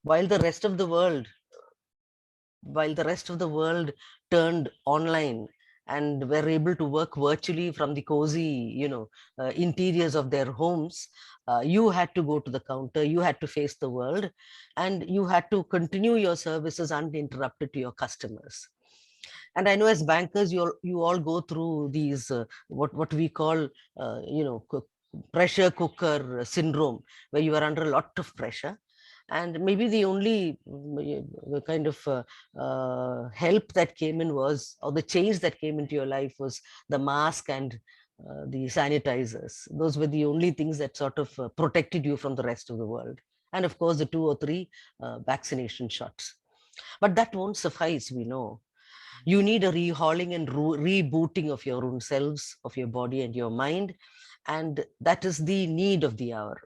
while the rest of the world turned online and were able to work virtually from the cozy, interiors of their homes, you had to go to the counter, you had to face the world, and you had to continue your services uninterrupted to your customers. And I know as bankers, you all go through these what we call, pressure cooker syndrome, where you are under a lot of pressure. And maybe the only kind of help that came in was, or the change that came into your life was the mask and the sanitizers. Those were the only things that sort of protected you from the rest of the world. And of course, the 2 or 3 vaccination shots. But that won't suffice, we know. You need a rehauling and rebooting of your own selves, of your body and your mind. And that is the need of the hour.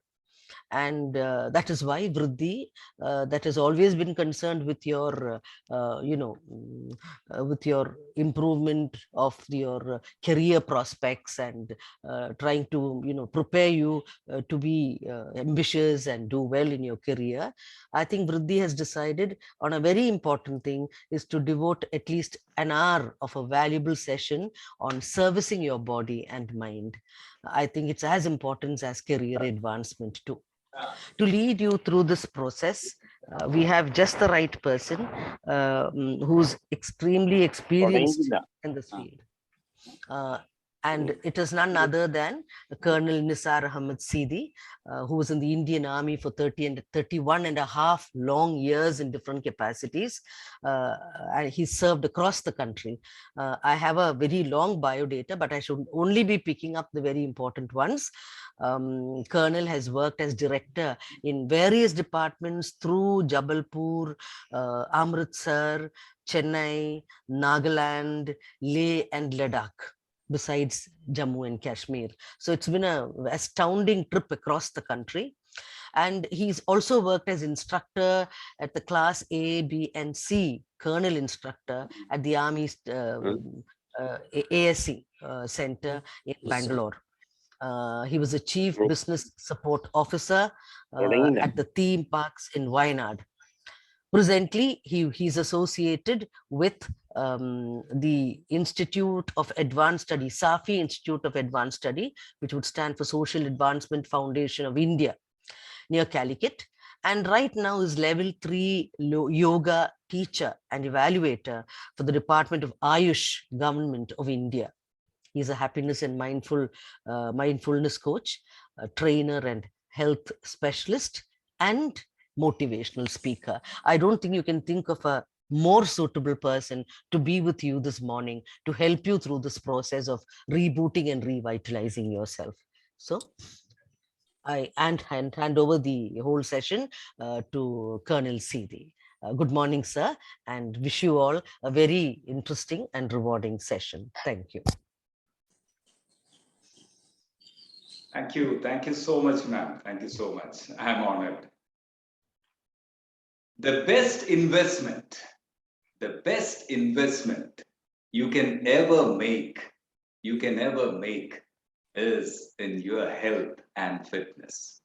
And that is why Vriddhi, that has always been concerned with your, with your improvement of your career prospects, and trying to, prepare you to be ambitious and do well in your career. I think Vriddhi has decided on a very important thing, is to devote at least an hour of a valuable session on servicing your body and mind. I think it's as important as career advancement too. To lead you through this process, we have just the right person, who's extremely experienced in this field. And it is none other than Colonel Nisar Ahmed Seethi, who was in the Indian Army for 31 and a half long years in different capacities. And he served across the country. I have a very long biodata, but I should only be picking up the very important ones. Colonel has worked as director in various departments through Jabalpur, Amritsar, Chennai, Nagaland, Leh and Ladakh, besides Jammu and Kashmir. So it's been an astounding trip across the country. And he's also worked as instructor at the class A, B, and C, colonel instructor at the Army's ASC center in Bangalore. He was a chief business support officer at the theme parks in Wayanad. Presently, he's associated with the Institute of Advanced Study, SAFI Institute of Advanced Study, which would stand for Social Advancement Foundation of India, near Calicut. And right now is level 3 yoga teacher and evaluator for the Department of Ayush, Government of India. He's a happiness and mindfulness coach, a trainer and health specialist, and motivational speaker. I don't think you can think of a more suitable person to be with you this morning to help you through this process of rebooting and revitalizing yourself. So I hand over the whole session to Colonel Seethi. Good morning, sir, and wish you all a very interesting and rewarding session. Thank you. Thank you. Thank you so much, ma'am. Thank you so much. I'm honored. The best investment you can ever make is in your health and fitness,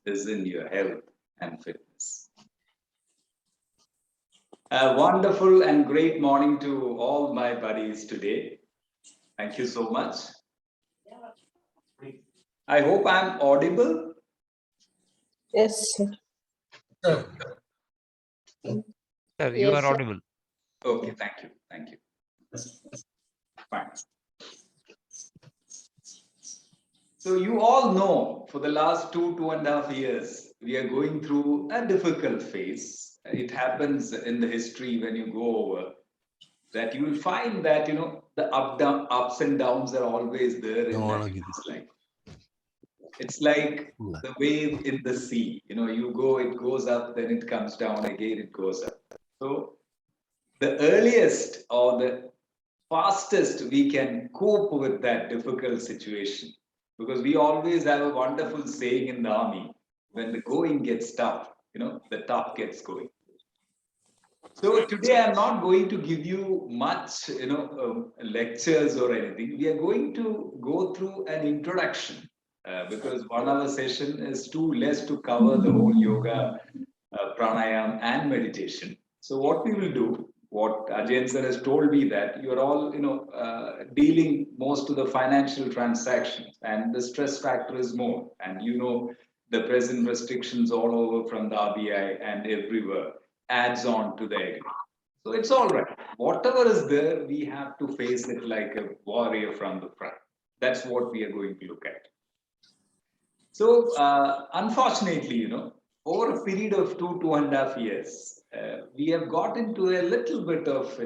A wonderful and great morning to all my buddies today. Thank you so much. I hope I'm audible. Yes, sir. Sir, you are audible. Okay, thank you. Fine. So you all know, for the last 2.5 years, we are going through a difficult phase. It happens in the history when you go over that you will find that, the ups and downs are always there in this life. It's like the wave in the sea. You go, it goes up, then it comes down again, it goes up. So the earliest or the fastest we can cope with that difficult situation, because we always have a wonderful saying in the army, when the going gets tough, the tough gets going. So today I'm not going to give you much, lectures or anything. We are going to go through an introduction because 1 hour session is too less to cover the whole yoga pranayama and meditation. So what we will do, what Ajay sir has told me, that you're all, dealing most of the financial transactions, and the stress factor is more. And the present restrictions all over from the RBI and everywhere adds on to the agony. So it's all right. Whatever is there, we have to face it like a warrior from the front. That's what we are going to look at. So, unfortunately, over a period of 2.5 years, we have got into a little bit of,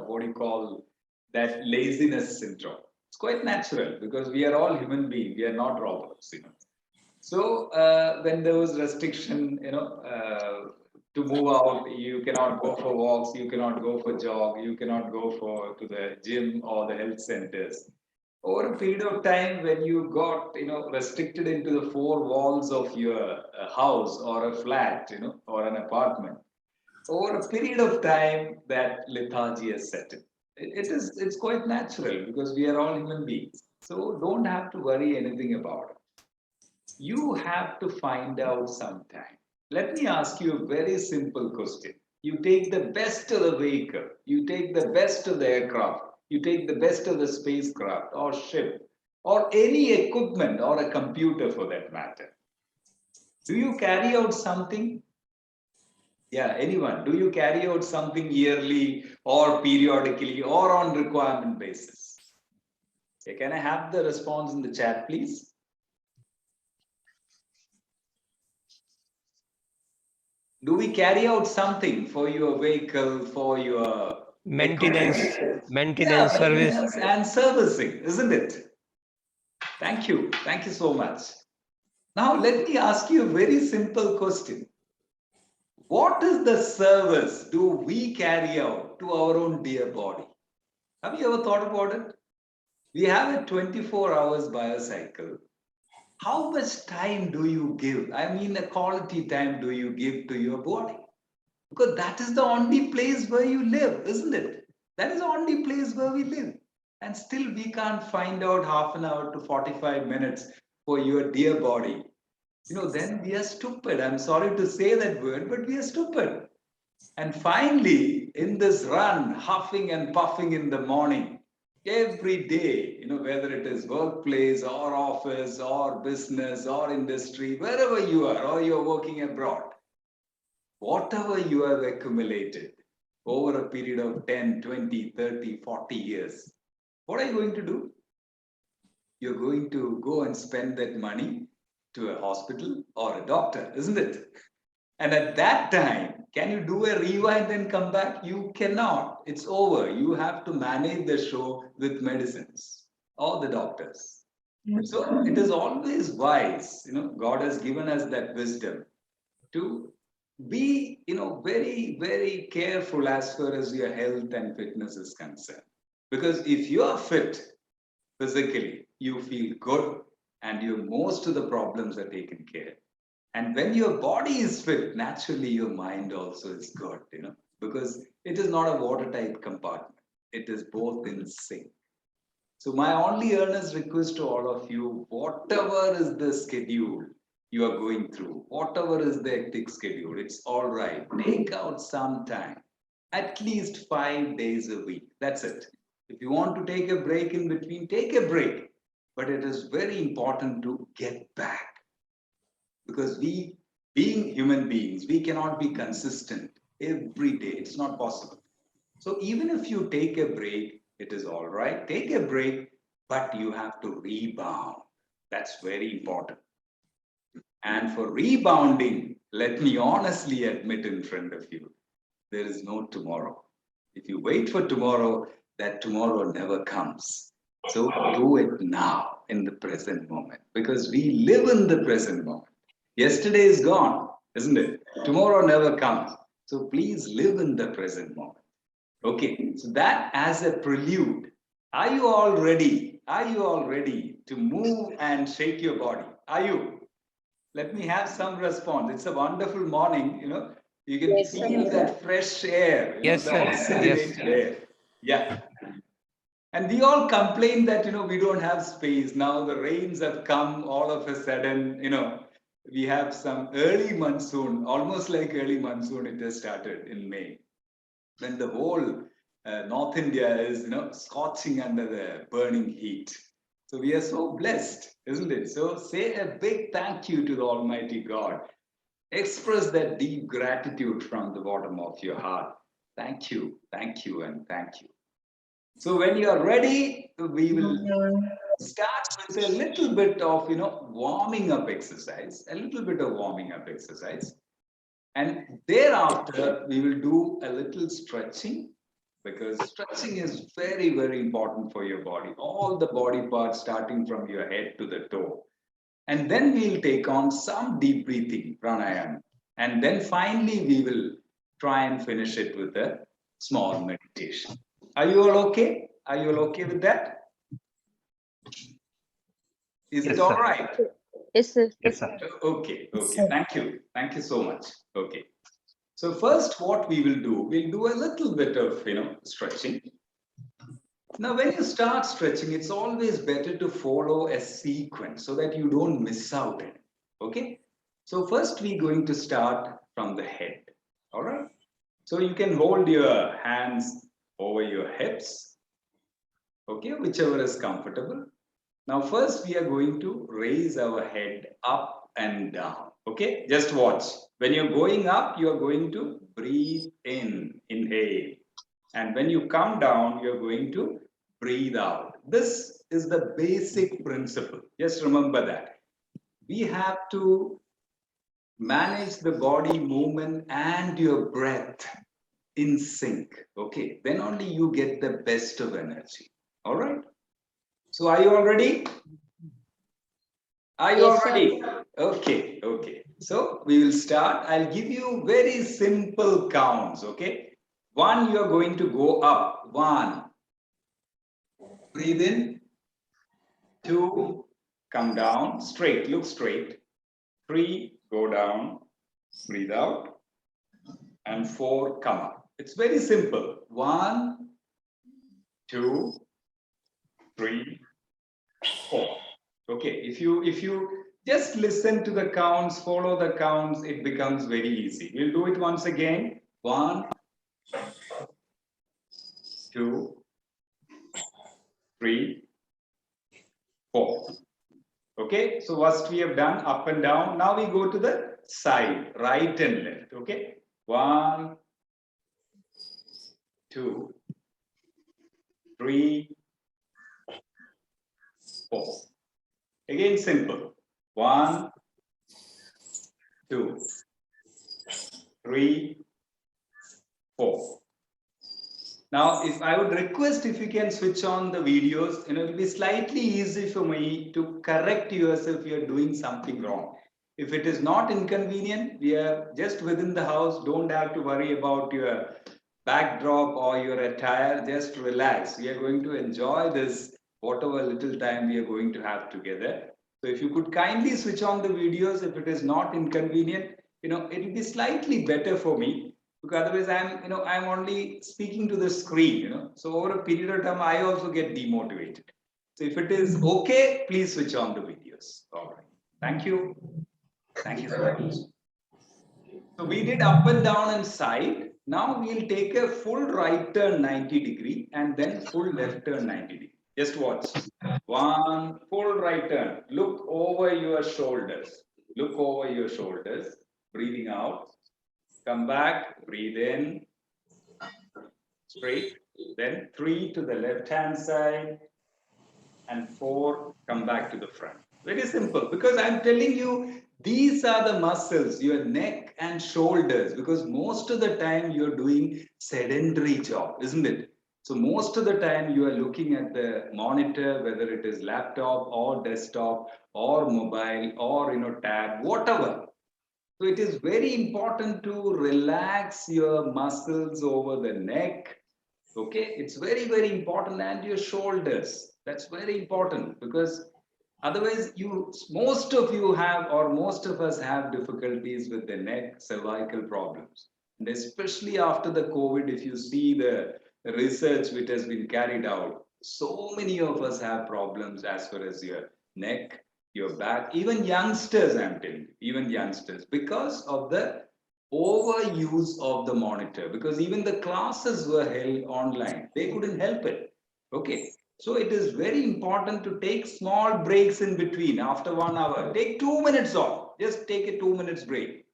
what you call that laziness syndrome. It's quite natural because we are all human beings. We are not robots. So, when there was restriction, to move out, you cannot go for walks, you cannot go for jog, you cannot go to the gym or the health centers. Over a period of time, when you got restricted into the four walls of your house or a flat, or an apartment, over a period of time, that lethargy has set in. It's quite natural because we are all human beings. So don't have to worry anything about it. You have to find out sometime. Let me ask you a very simple question. You take the best of the vehicle, you take the best of the aircraft, you take the best of the spacecraft or ship or any equipment or a computer for that matter. Do you carry out something? Yeah, anyone? Do you carry out something yearly or periodically or on requirement basis? Okay, can I have the response in the chat, please? Do we carry out something for your vehicle, for your Maintenance service, service. and servicing, isn't it? Thank you. Thank you so much. Now, let me ask you a very simple question. What is the service do we carry out to our own dear body? Have you ever thought about it? We have a 24 hours biocycle. How much time do you give? I mean, a quality time do you give to your body? Because that is the only place where you live, isn't it? That is the only place where we live. And still we can't find out half an hour to 45 minutes for your dear body. Then we are stupid. I'm sorry to say that word, but we are stupid. And finally, in this run, huffing and puffing in the morning, every day, whether it is workplace or office or business or industry, wherever you are, or you're working abroad, whatever you have accumulated over a period of 10, 20, 30, 40 years, what are you going to do? You're going to go and spend that money to a hospital or a doctor, isn't it? And at that time, can you do a rewind and come back? You cannot. It's over. You have to manage the show with medicines or the doctors. So it is always wise, God has given us that wisdom to be, very, very careful as far as your health and fitness is concerned. Because if you are fit physically, you feel good and most of the problems are taken care. And when your body is fit, naturally your mind also is good, because it is not a watertight compartment. It is both in sync. So my only earnest request to all of you, whatever is the schedule you are going through, whatever is the hectic schedule, it's all right. Take out some time, at least 5 days a week. That's it. If you want to take a break in between, take a break. But it is very important to get back. Because we, being human beings, we cannot be consistent every day. It's not possible. So even if you take a break, it is all right. Take a break, but you have to rebound. That's very important. And for rebounding, let me honestly admit in front of you, there is no tomorrow. If you wait for tomorrow, that tomorrow never comes. So do it now in the present moment, because we live in the present moment. Yesterday is gone, isn't it? Tomorrow never comes. So please live in the present moment. Okay, so that as a prelude. Are you all ready? Are you all ready to move and shake your body? Are you? Let me have some response. It's a wonderful morning, You can Yes, feel sir. that fresh air, Yes, the sir. oxygenated air. Yeah. And we all complain that, we don't have space. Now the rains have come all of a sudden, we have some early monsoon, almost like early monsoon. It has started in May, when the whole North India is, scorching under the burning heat. So we are so blessed, isn't it? So say a big thank you to the Almighty God. Express that deep gratitude from the bottom of your heart. Thank you, and thank you. So when you are ready, we will start with a little bit of, warming up exercise, And thereafter, we will do a little stretching, because stretching is very, very important for your body. All the body parts starting from your head to the toe. And then we'll take on some deep breathing, pranayama. And then finally, we will try and finish it with a small meditation. Are you all okay? Are you all okay with that? Is it all right? Yes, sir. Yes, sir. Okay, Yes, sir. thank you. Thank you so much. Okay. So first, what we will do, we'll do a little bit of, stretching. Now, when you start stretching, it's always better to follow a sequence so that you don't miss out it. Okay. So first, we're going to start from the head. All right. So you can hold your hands over your hips. Okay, whichever is comfortable. Now, first, we are going to raise our head up and down. Okay, just watch. When you're going up, you are going to breathe in, inhale. And when you come down, you're going to breathe out. This is the basic principle. Just remember that. We have to manage the body movement and your breath in sync. Okay, then only you get the best of energy. All right. So are you all ready? Are you all Yes, sir. ready? Okay. So we will start. I'll give you very simple counts, okay? One, you're going to go up. One, breathe in. Two, come down. Straight, look straight. Three, go down. Breathe out. And four, come up. It's very simple. One, two, three, four. Okay, if you just listen to the counts, follow the counts, it becomes very easy. We'll do it once again. One, two, three, four. Okay, so first we have done up and down. Now we go to the side, right and left. Okay, one, two, three, four. Again, simple. One, two, three, four. Now, if I would request if you can switch on the videos, it'll be slightly easy for me to correct yourself if you're doing something wrong. If it is not inconvenient, we are just within the house. Don't have to worry about your backdrop or your attire. Just relax. We are going to enjoy this, whatever little time we are going to have together. So if you could kindly switch on the videos, if it is not inconvenient, it'll be slightly better for me, because otherwise I'm only speaking to the screen. So over a period of time, I also get demotivated. So if it is okay, please switch on the videos. All right. Thank you. Thank you so much. So we did up and down and side. Now we'll take a full right turn 90-degree and then full left turn 90-degree. Just watch. One full right turn. Look over your shoulders. Look over your shoulders. Breathing out. Come back. Breathe in. Straight. Then three to the left hand side. And four, come back to the front. Very simple, because I'm telling you, these are the muscles, your neck and shoulders, because most of the time you're doing sedentary job, isn't it? So most of the time you are looking at the monitor, whether it is laptop or desktop or mobile or tab, whatever. So it is very important to relax your muscles over the neck. Okay, it's very, very important, and your shoulders. That's very important, because otherwise most of you have, or most of us have, difficulties with the neck, cervical problems. And especially after the COVID, if you see the research which has been carried out, so many of us have problems as far as your neck your back. Even youngsters, I'm telling you, even youngsters, because of the overuse of the monitor, because even the classes were held online, they couldn't help it. Okay, so it is very important to take small breaks in between. After 1 hour, take 2 minutes off. Just take a 2 minutes break.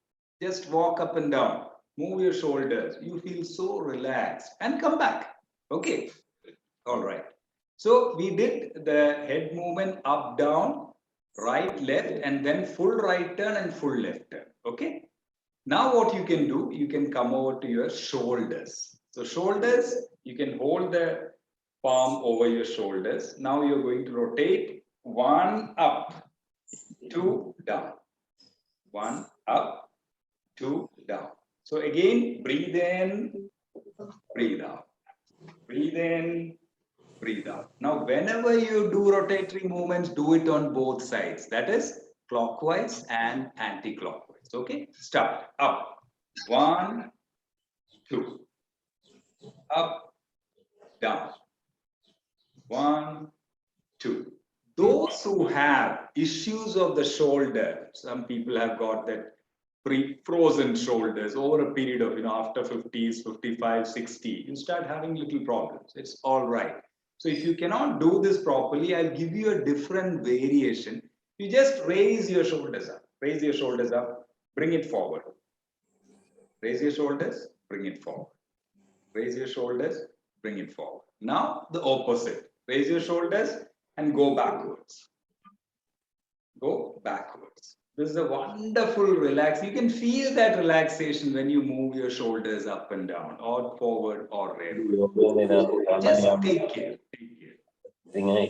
Just walk up and down, move your shoulders. You feel so relaxed and come back. Okay, all right. So we did the head movement up, down, right, left, and then full right turn and full left turn. Okay. Now what you can do, you can come over to your shoulders. So shoulders, you can hold the palm over your shoulders. Now you're going to rotate 1 up, 2 down, 1 up, 2 down. So again, breathe in, breathe out, breathe in, breathe out. Now, whenever you do rotatory movements, do it on both sides. That is clockwise and anti-clockwise. Okay, start. Up, 1, 2, up, down, 1, 2. Those who have issues of the shoulder, some people have got that frozen shoulders over a period of, after 50s, 55, 60, you start having little problems. It's all right. So if you cannot do this properly, I'll give you a different variation. You just raise your shoulders up, raise your shoulders up, bring it forward. Raise your shoulders, bring it forward. Raise your shoulders, bring it forward. Now the opposite. Raise your shoulders and go backwards. Go backwards. This is a wonderful relax. You can feel that relaxation when you move your shoulders up and down, or forward or rearward. Just take care. Take care.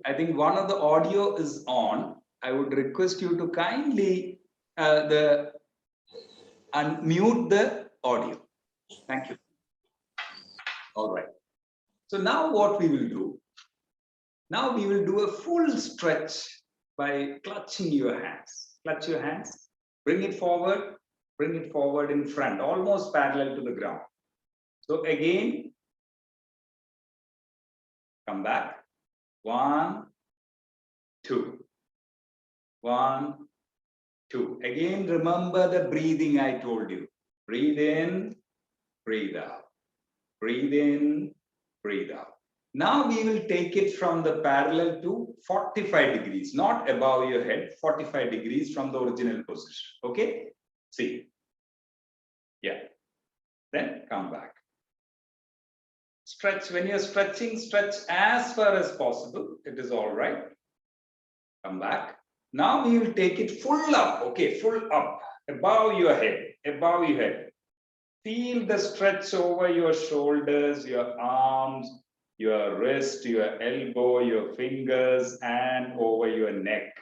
I think one of the audio is on. I would request you to kindly unmute the audio. Thank you. All right. So now what we will do? Now we will do a full stretch by clutching your hands. Clutch your hands, bring it forward in front, almost parallel to the ground. So again, come back. 1, 2. 1, 2. Again, remember the breathing I told you. Breathe in, breathe out. Breathe in, breathe out. Now we will take it from the parallel to 45 degrees, not above your head, 45 degrees from the original position. Okay? See. Yeah. Then come back. Stretch. When you're stretching, stretch as far as possible. It is all right. Come back. Now we will take it full up. Okay, full up. Above your head. Above your head. Feel the stretch over your shoulders, your arms, your wrist, your elbow, your fingers, and over your neck.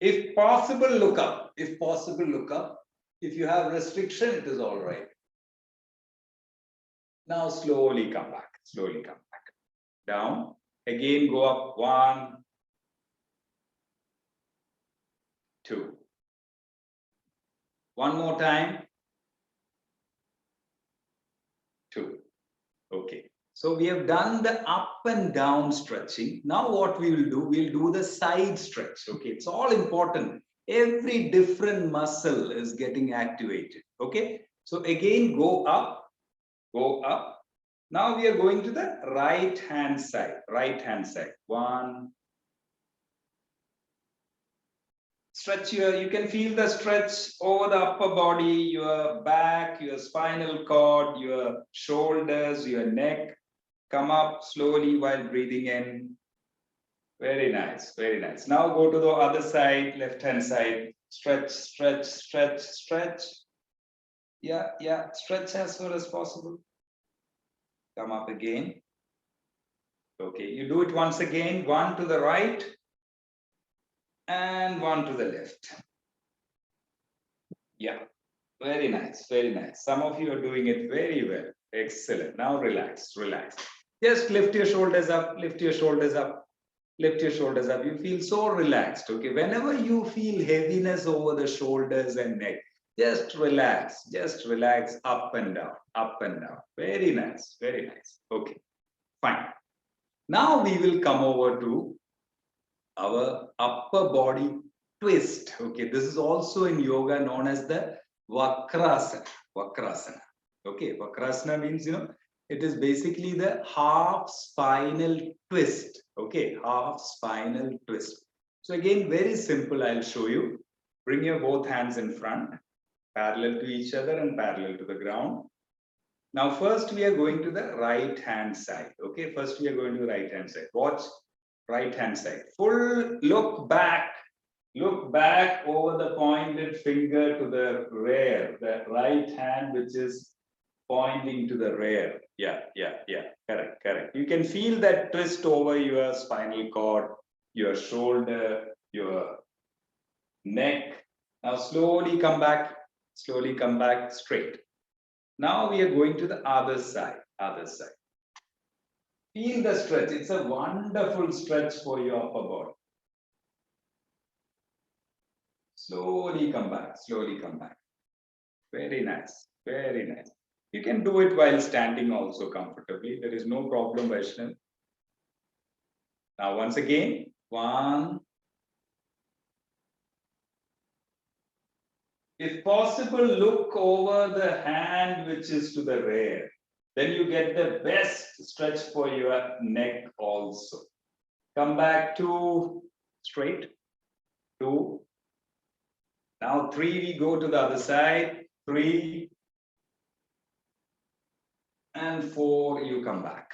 If possible, look up. If possible, look up. If you have restriction, it is all right. Now slowly come back. Slowly come back. Down. Again, go up. 1, 2. One more time. 2. Okay. So we have done the up and down stretching. Now what we will do, we'll do the side stretch. Okay, it's all important. Every different muscle is getting activated. Okay, so again, go up, go up. Now we are going to the right hand side. Right hand side. 1. Stretch you can feel the stretch over the upper body, your back, your spinal cord, your shoulders, your neck. Come up slowly while breathing in. Very nice, very nice. Now go to the other side, left hand side. Stretch, stretch, stretch, stretch. Yeah, stretch as far as possible. Come up again. Okay, you do it once again. 1 to the right and 1 to the left. Yeah, very nice, very nice. Some of you are doing it very well. Excellent. Now relax, relax. Just lift your shoulders up, lift your shoulders up, lift your shoulders up. You feel so relaxed. Okay, whenever you feel heaviness over the shoulders and neck, just relax up and down, up and down. Very nice, very nice. Okay, fine. Now we will come over to our upper body twist. Okay, this is also in yoga known as the Vakrasana. Vakrasana. Okay, Vakrasana means, it is basically the half spinal twist. Okay, half spinal twist. So again, very simple, I'll show you. Bring your both hands in front, parallel to each other and parallel to the ground. Now, first we are going to the right hand side. Okay, first we are going to the right hand side. Watch right hand side. Full look back over the pointed finger to the rear, the right hand which is pointing to the rear. Yeah, correct. You can feel that twist over your spinal cord, your shoulder, your neck. Now slowly come back straight. Now we are going to the other side. Feel the stretch. It's a wonderful stretch for your upper body. Slowly come back. Very nice. You can do it while standing also comfortably. There is no problem, Vaishnav. Now once again, 1. If possible, look over the hand which is to the rear. Then you get the best stretch for your neck also. Come back to straight. 2. Now 3, we go to the other side. 3. And 4, you come back.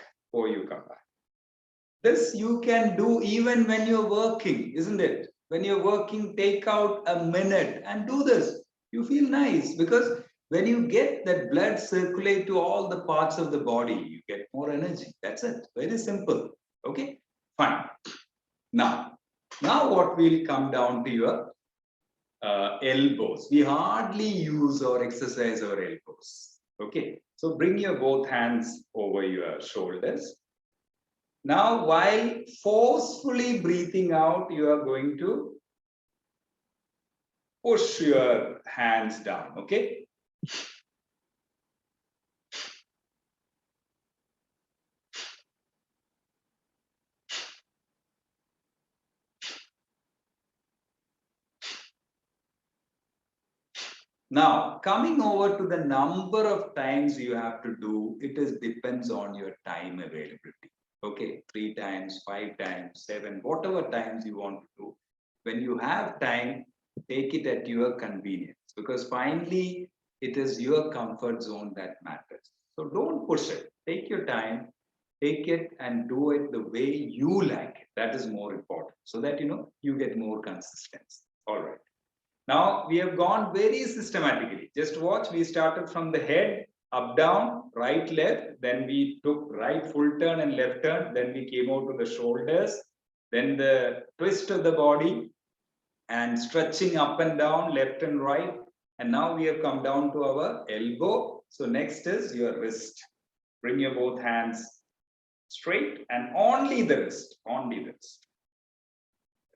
This you can do even when you're working, isn't it? When you're working, take out a minute and do this. You feel nice because when you get that blood circulate to all the parts of the body, you get more energy. That's it. Very simple. Okay, fine. Now what will come down to your elbows. We hardly use or exercise our elbows. Okay, so bring your both hands over your shoulders. Now, while forcefully breathing out, you are going to push your hands down. Okay. Now, coming over to the number of times you have to do, it depends on your time availability. Okay, 3 times, 5 times, 7, whatever times you want to do. When you have time, take it at your convenience, because finally it is your comfort zone that matters. So don't push it. Take your time, take it and do it the way you like it. That is more important, so that you get more consistency. All right. Now we have gone very systematically. Just watch. We started from the head, up, down, right, left. Then we took right full turn and left turn. Then we came out to the shoulders. Then the twist of the body and stretching up and down, left and right. And now we have come down to our elbow. So next is your wrist. Bring your both hands straight and only the wrist.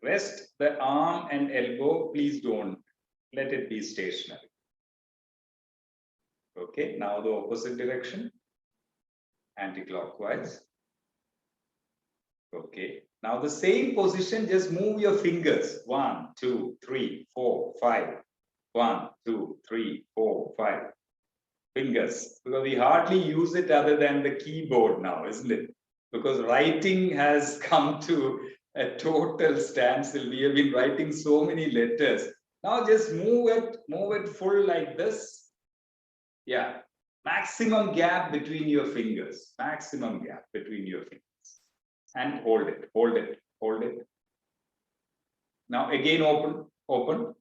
Rest the arm and elbow, please don't let it be stationary. Okay, now the opposite direction, anti-clockwise. Okay, now the same position, just move your fingers. 1, 2, 3, 4, 5. 1, 2, 3, 4, 5. Fingers, because we hardly use it other than the keyboard now, isn't it? Because writing has come to a total standstill. We have been writing so many letters. Now just move it full like this. Yeah, maximum gap between your fingers. And hold it. Now again open,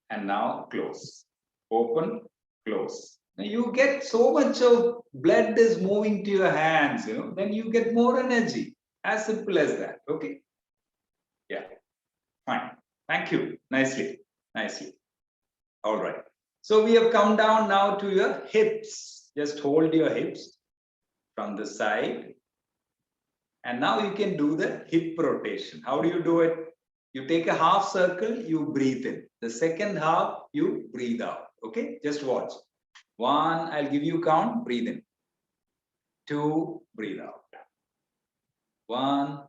and now close. Open, close. Now you get so much of blood is moving to your hands, then you get more energy. As simple as that. Okay. Yeah. Fine. Thank you. Nicely. All right. So we have come down now to your hips. Just hold your hips from the side. And now you can do the hip rotation. How do you do it? You take a half circle, you breathe in. The second half, you breathe out. Okay. Just watch. 1, I'll give you count. Breathe in. 2, breathe out. 1,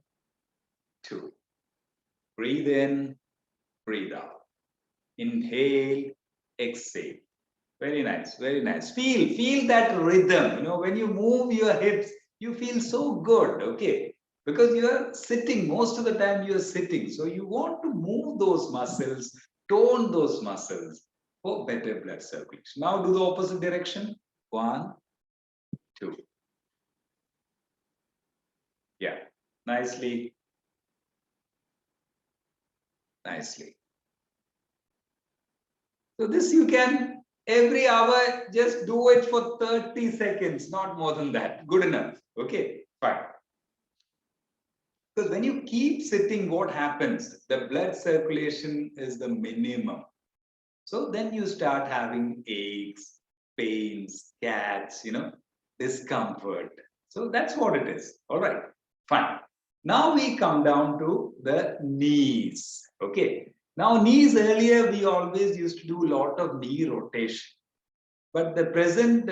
2. Breathe in, breathe out. Inhale, exhale. Very nice, very nice. Feel that rhythm. When you move your hips, you feel so good, okay? Because you are sitting, most of the time you are sitting. So you want to move those muscles, tone those muscles for better blood circulation. Now do the opposite direction. 1, 2. Yeah, nicely. Nicely. So this you can every hour just do it for 30 seconds, not more than that. Good enough. Okay, fine. Because when you keep sitting, what happens? The blood circulation is the minimum. So then you start having aches, pains, cats, discomfort. So that's what it is. All right, fine. Now we come down to the knees. Okay. Now knees, earlier we always used to do a lot of knee rotation. But the present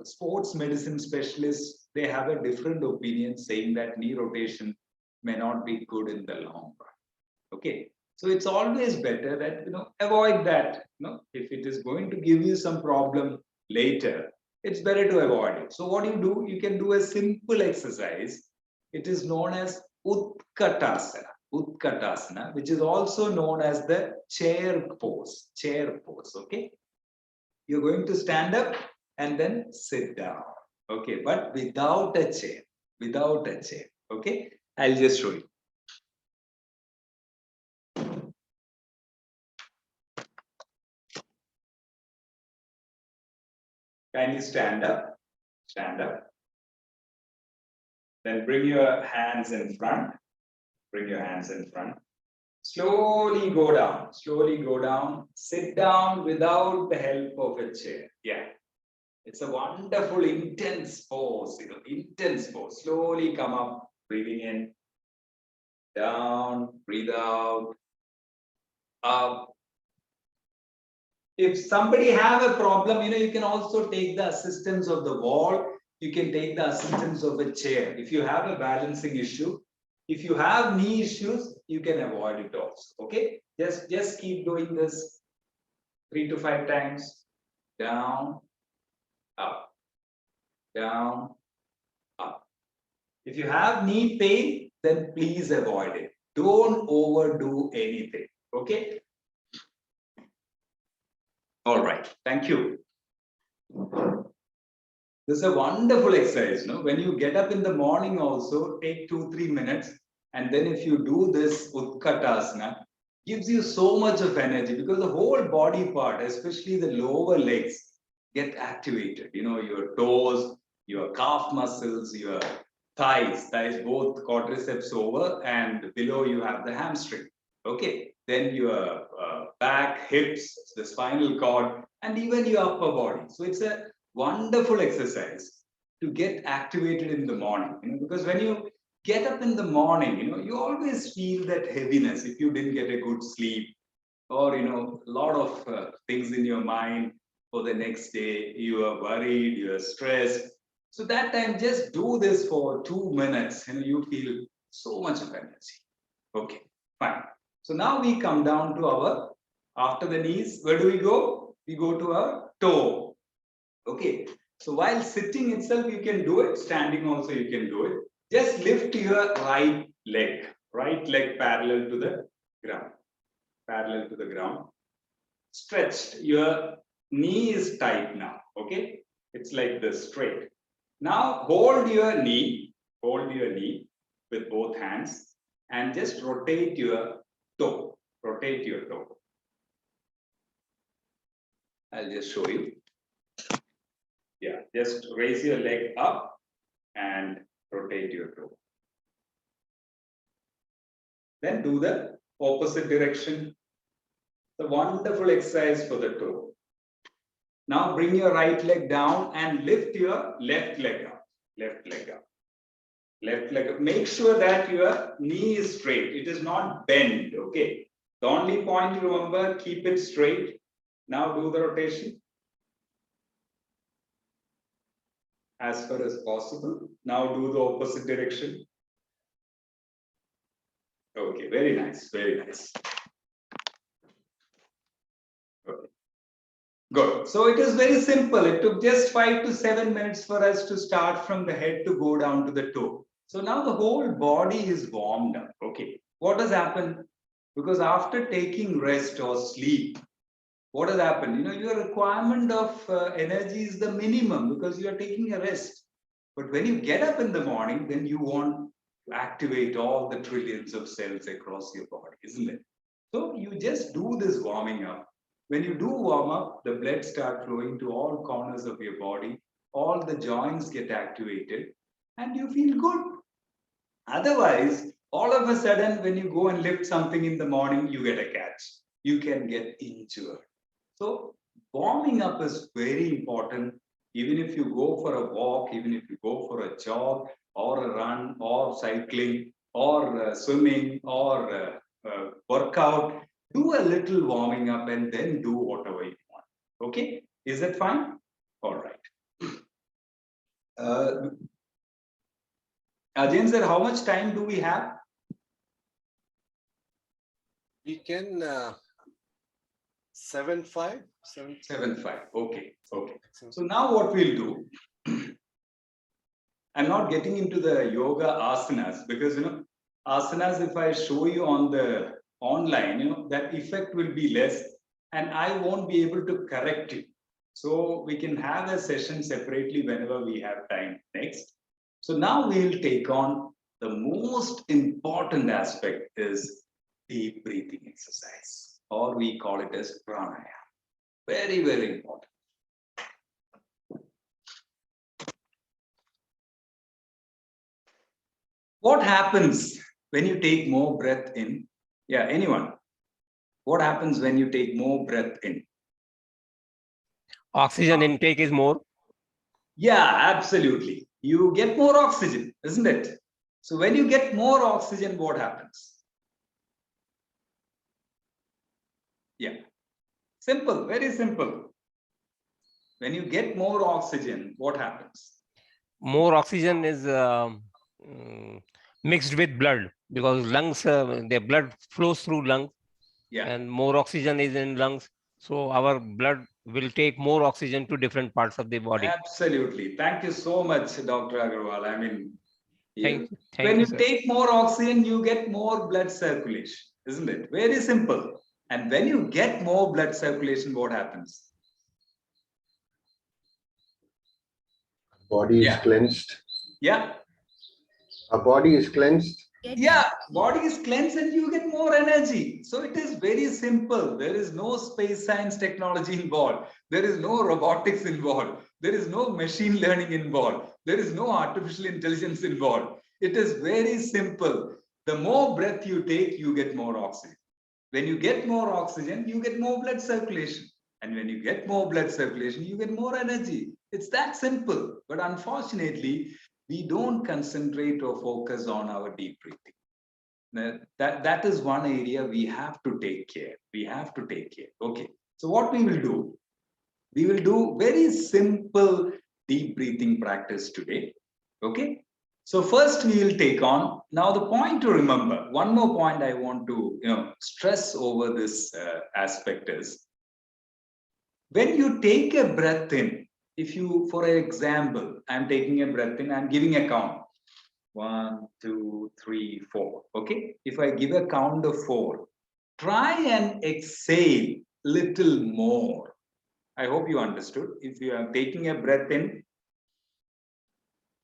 sports medicine specialists, they have a different opinion saying that knee rotation may not be good in the long run. Okay. So it's always better that, avoid that. If it is going to give you some problem later, it's better to avoid it. So what do? You can do a simple exercise. It is known as Utkatasana, which is also known as the chair pose. Okay. You're going to stand up and then sit down. Okay. But without a chair. Okay. I'll just show you. Can you stand up? Stand up. Then bring your hands in front. Slowly go down. Sit down without the help of a chair. Yeah. It's a wonderful, intense pose. Intense pose. Slowly come up, breathing in, down, breathe out, up. If somebody have a problem, you can also take the assistance of the wall. You can take the assistance of a chair. If you have a balancing issue, if you have knee issues, you can avoid it also. Okay, just keep doing this 3 to 5 times. Down, up, down, up. If you have knee pain, then please avoid it. Don't overdo anything. Okay. All right. Thank you. This is a wonderful exercise. When you get up in the morning also, take 2-3 minutes. And then if you do this Utkatasana, gives you so much of energy because the whole body part, especially the lower legs, get activated. Your toes, your calf muscles, your thighs both quadriceps over, and below you have the hamstring. Okay. Then your back, hips, the spinal cord, and even your upper body. So it's a wonderful exercise to get activated in the morning, because when you get up in the morning, you always feel that heaviness if you didn't get a good sleep, or a lot of things in your mind for the next day. You are worried, you are stressed. So that time, just do this for 2 minutes, and you feel so much of energy. Okay, fine. So now we come down to our, after the knees, where do we go? We go to our toe. Okay, so while sitting itself, you can do it. Standing also, you can do it. Just lift your right leg parallel to the ground. Stretched. Your knee is tight now. Okay, it's like this, straight. Now hold your knee with both hands and just rotate your toe. I'll just show you. Yeah, just raise your leg up and rotate your toe. Then do the opposite direction. The wonderful exercise for the toe. Now bring your right leg down and lift your left leg up. Make sure that your knee is straight. It is not bent. Okay. The only point to remember, keep it straight. Now do the rotation as far as possible. Now do the opposite direction. Okay, very nice, very nice. Okay. Good. So it is very simple. It took just 5 to 7 minutes for us to start from the head to go down to the toe. So now the whole body is warmed up. Okay. What has happened? Because after taking rest or sleep, what has happened? You know, your requirement of energy is the minimum because you are taking a rest. But when you get up in the morning, then you want to activate all the trillions of cells across your body, isn't it? So you just do this warming up. When you do warm up, the blood starts flowing to all corners of your body, all the joints get activated, and you feel good. Otherwise, all of a sudden, when you go and lift something in the morning, you get a catch. You can get injured. So warming up is very important. Even if you go for a walk, even if you go for a jog or a run or cycling or swimming or workout, do a little warming up and then do whatever you want. Okay, is that fine? All right. Ajay sir, how much time do we have? We can 7-5. Okay. So now what we'll do, I'm not getting into the yoga asanas because, you know, asanas, if I show you on the online, you know, that effect will be less and I won't be able to correct it. So we can have a session separately whenever we have time next. So now we'll take on the most important aspect is deep breathing exercise, or we call it as pranayama. Very, very important. What happens when you take more breath in? Yeah, anyone? What happens when you take more breath in? Oxygen intake is more. Yeah, absolutely. You get more oxygen, isn't it? So when you get more oxygen, what happens? Yeah, simple, very simple. When you get more oxygen, what happens? More oxygen is mixed with blood because lungs, the blood flows through lungs, and more oxygen is in lungs. So our blood will take more oxygen to different parts of the body. Absolutely. Thank you so much, Dr. Agarwal. I mean, Thank when you, you sir. take more oxygen, you get more blood circulation, isn't it? Very simple. And when you get more blood circulation, what happens? Body is cleansed. Yeah. Our body is cleansed. Yeah, body is cleansed and you get more energy. So it is very simple. There is no space science technology involved. There is no robotics involved. There is no machine learning involved. There is no artificial intelligence involved. It is very simple. The more breath you take, you get more oxygen. When you get more oxygen, you get more blood circulation. And when you get more blood circulation, you get more energy. It's that simple. But unfortunately, we don't concentrate or focus on our deep breathing. That is one area we have to take care. We have to take care. Okay. So what we will do very simple deep breathing practice today. Okay. So first we will take on, now the point to remember, one more point I want to stress over this aspect is, when you take a breath in, if you, for example, I'm taking a breath in, I'm giving a count. 1, 2, 3, 4. Okay. If I give a count of 4, try and exhale little more. I hope you understood. If you are taking a breath in,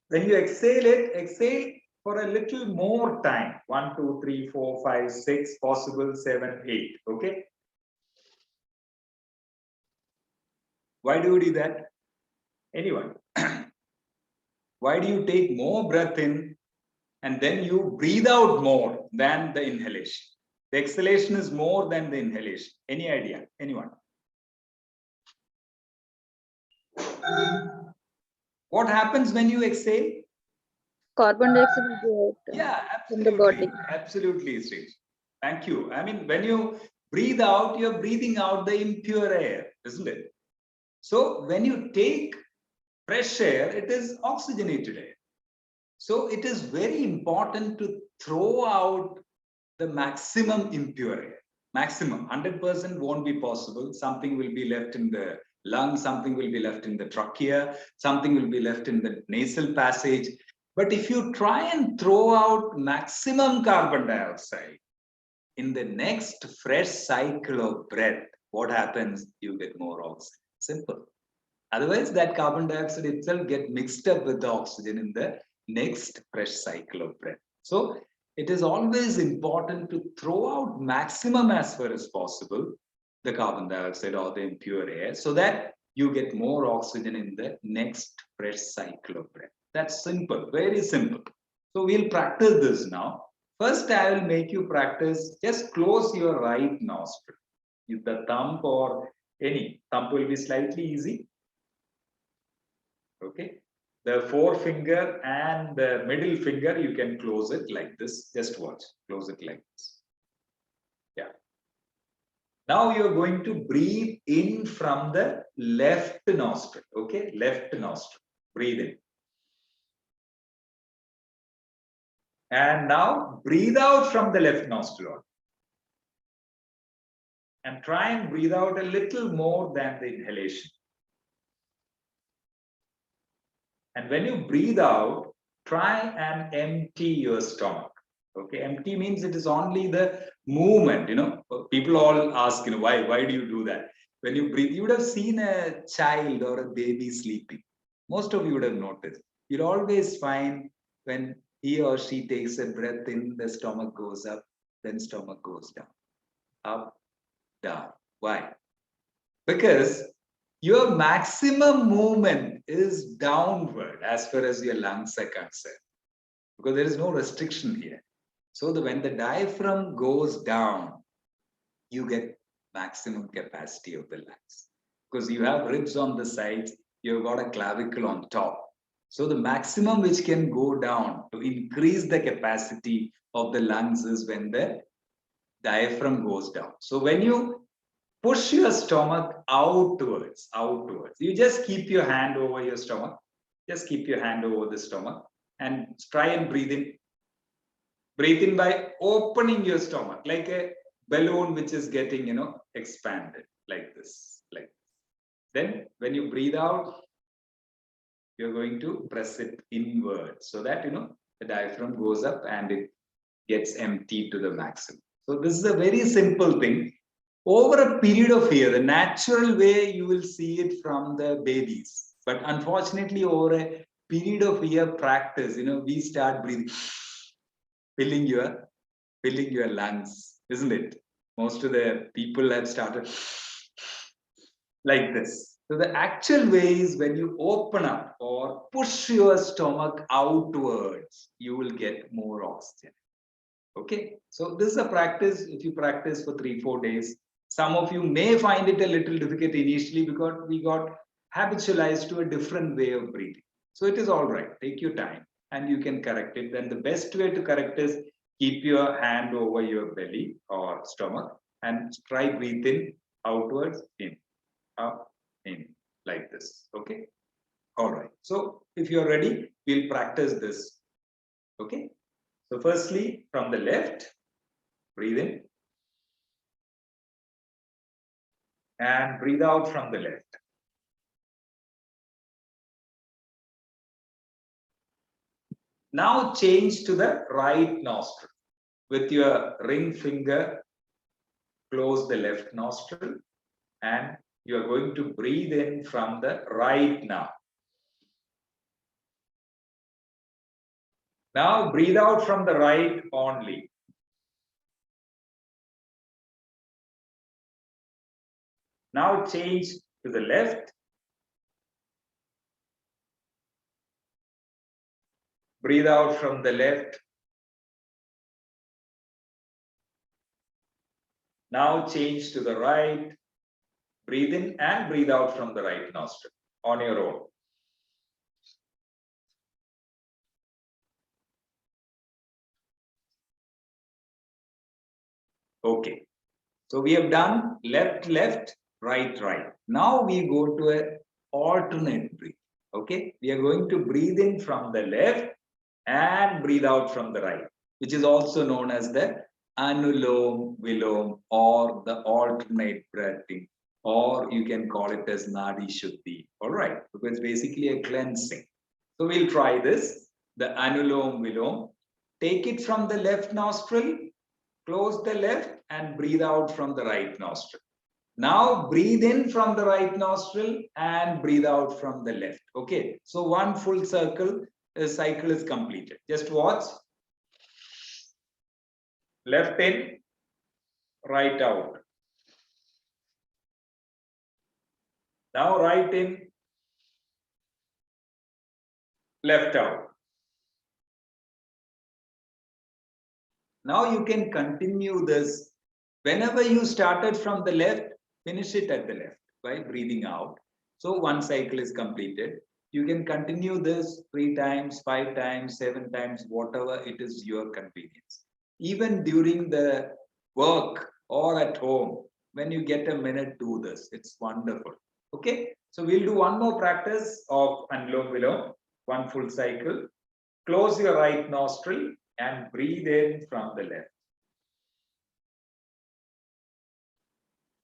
when you exhale it, exhale for a little more time. 1, 2, 3, 4, 5, 6, possible 7, 8. Okay. Why do you do that? Anyone? Why do you take more breath in and then you breathe out more than the inhalation? The exhalation is more than the inhalation. Any idea? Anyone? What happens when you exhale? Carbon dioxide will go out from the body. Absolutely, Sri. Thank you. I mean, when you breathe out, you're breathing out the impure air, isn't it? So when you take fresh air, it is oxygenated air. So it is very important to throw out the maximum impure air. Maximum, 100% won't be possible. Something will be left in the lung, something will be left in the trachea, something will be left in the nasal passage. But if you try and throw out maximum carbon dioxide in the next fresh cycle of breath, what happens? You get more oxygen. Simple. Otherwise, that carbon dioxide itself gets mixed up with the oxygen in the next fresh cycle of breath. So it is always important to throw out maximum as far as possible the carbon dioxide or the impure air so that you get more oxygen in the next fresh cycle of breath. That's simple, very simple. So we'll practice this now. First, I will make you practice, just close your right nostril. If the thumb or any, thumb will be slightly easy. Okay. The forefinger and the middle finger, you can close it like this. Just watch. Close it like this. Yeah. Now you're going to breathe in from the left nostril. Okay. Left nostril. Breathe in. And now breathe out from the left nostril. And try and breathe out a little more than the inhalation. And when you breathe out, try and empty your stomach. Okay, empty means it is only the movement. You know, people all ask, why do you do that? When you breathe, you would have seen a child or a baby sleeping. Most of you would have noticed. You'll always find when he or she takes a breath in, the stomach goes up, then stomach goes down. Up, down. Why? Because your maximum movement is downward as far as your lungs are concerned, because there is no restriction here. So when the diaphragm goes down, you get maximum capacity of the lungs, because you have ribs on the sides, you've got a clavicle on top. So the maximum which can go down to increase the capacity of the lungs is when the diaphragm goes down. So when you push your stomach outwards. You just keep your hand over your stomach. Just keep your hand over the stomach and try and breathe in. Breathe in by opening your stomach like a balloon which is getting, expanded like this. Then when you breathe out, you're going to press it inward so that, the diaphragm goes up and it gets emptied to the maximum. So this is a very simple thing. Over a period of year, the natural way you will see it from the babies. But unfortunately, over a period of year practice, we start breathing, filling your lungs, isn't it? Most of the people have started like this. So the actual way is when you open up or push your stomach outwards, you will get more oxygen. Okay, so this is a practice. If you practice for 3-4 days, some of you may find it a little difficult initially because we got habitualized to a different way of breathing. So it is all right. Take your time and you can correct it. Then the best way to correct is keep your hand over your belly or stomach and try breathe in, outwards, in, up, in, like this. Okay. All right. So if you're ready, we'll practice this. Okay. So firstly, from the left, breathe in. And breathe out from the left. Now change to the right nostril. With your ring finger, close the left nostril and you are going to breathe in from the right now. Now breathe out from the right only. Now change to the left. Breathe out from the left. Now change to the right. Breathe in and breathe out from the right nostril on your own. Okay. So we have done left, left, right, right. Now we go to an alternate breath. Okay. We are going to breathe in from the left and breathe out from the right, which is also known as the Anulom Vilom, or the alternate breathing, or you can call it as Nadi Shuddhi. All right, because it's basically a cleansing. So we'll try this. The Anulom Vilom. Take it from the left nostril, close the left, and breathe out from the right nostril. Now breathe in from the right nostril and breathe out from the left. Okay, so one full cycle is completed. Just watch. Left in, right out. Now right in, left out. Now you can continue this. Whenever you started from the left, finish it at the left by breathing out. So one cycle is completed. You can continue this 3 times, 5 times, 7 times, whatever it is your convenience. Even during the work or at home, when you get a minute, do this. It's wonderful. Okay, so we'll do one more practice of Anulom Vilom, one full cycle. Close your right nostril and breathe in from the left.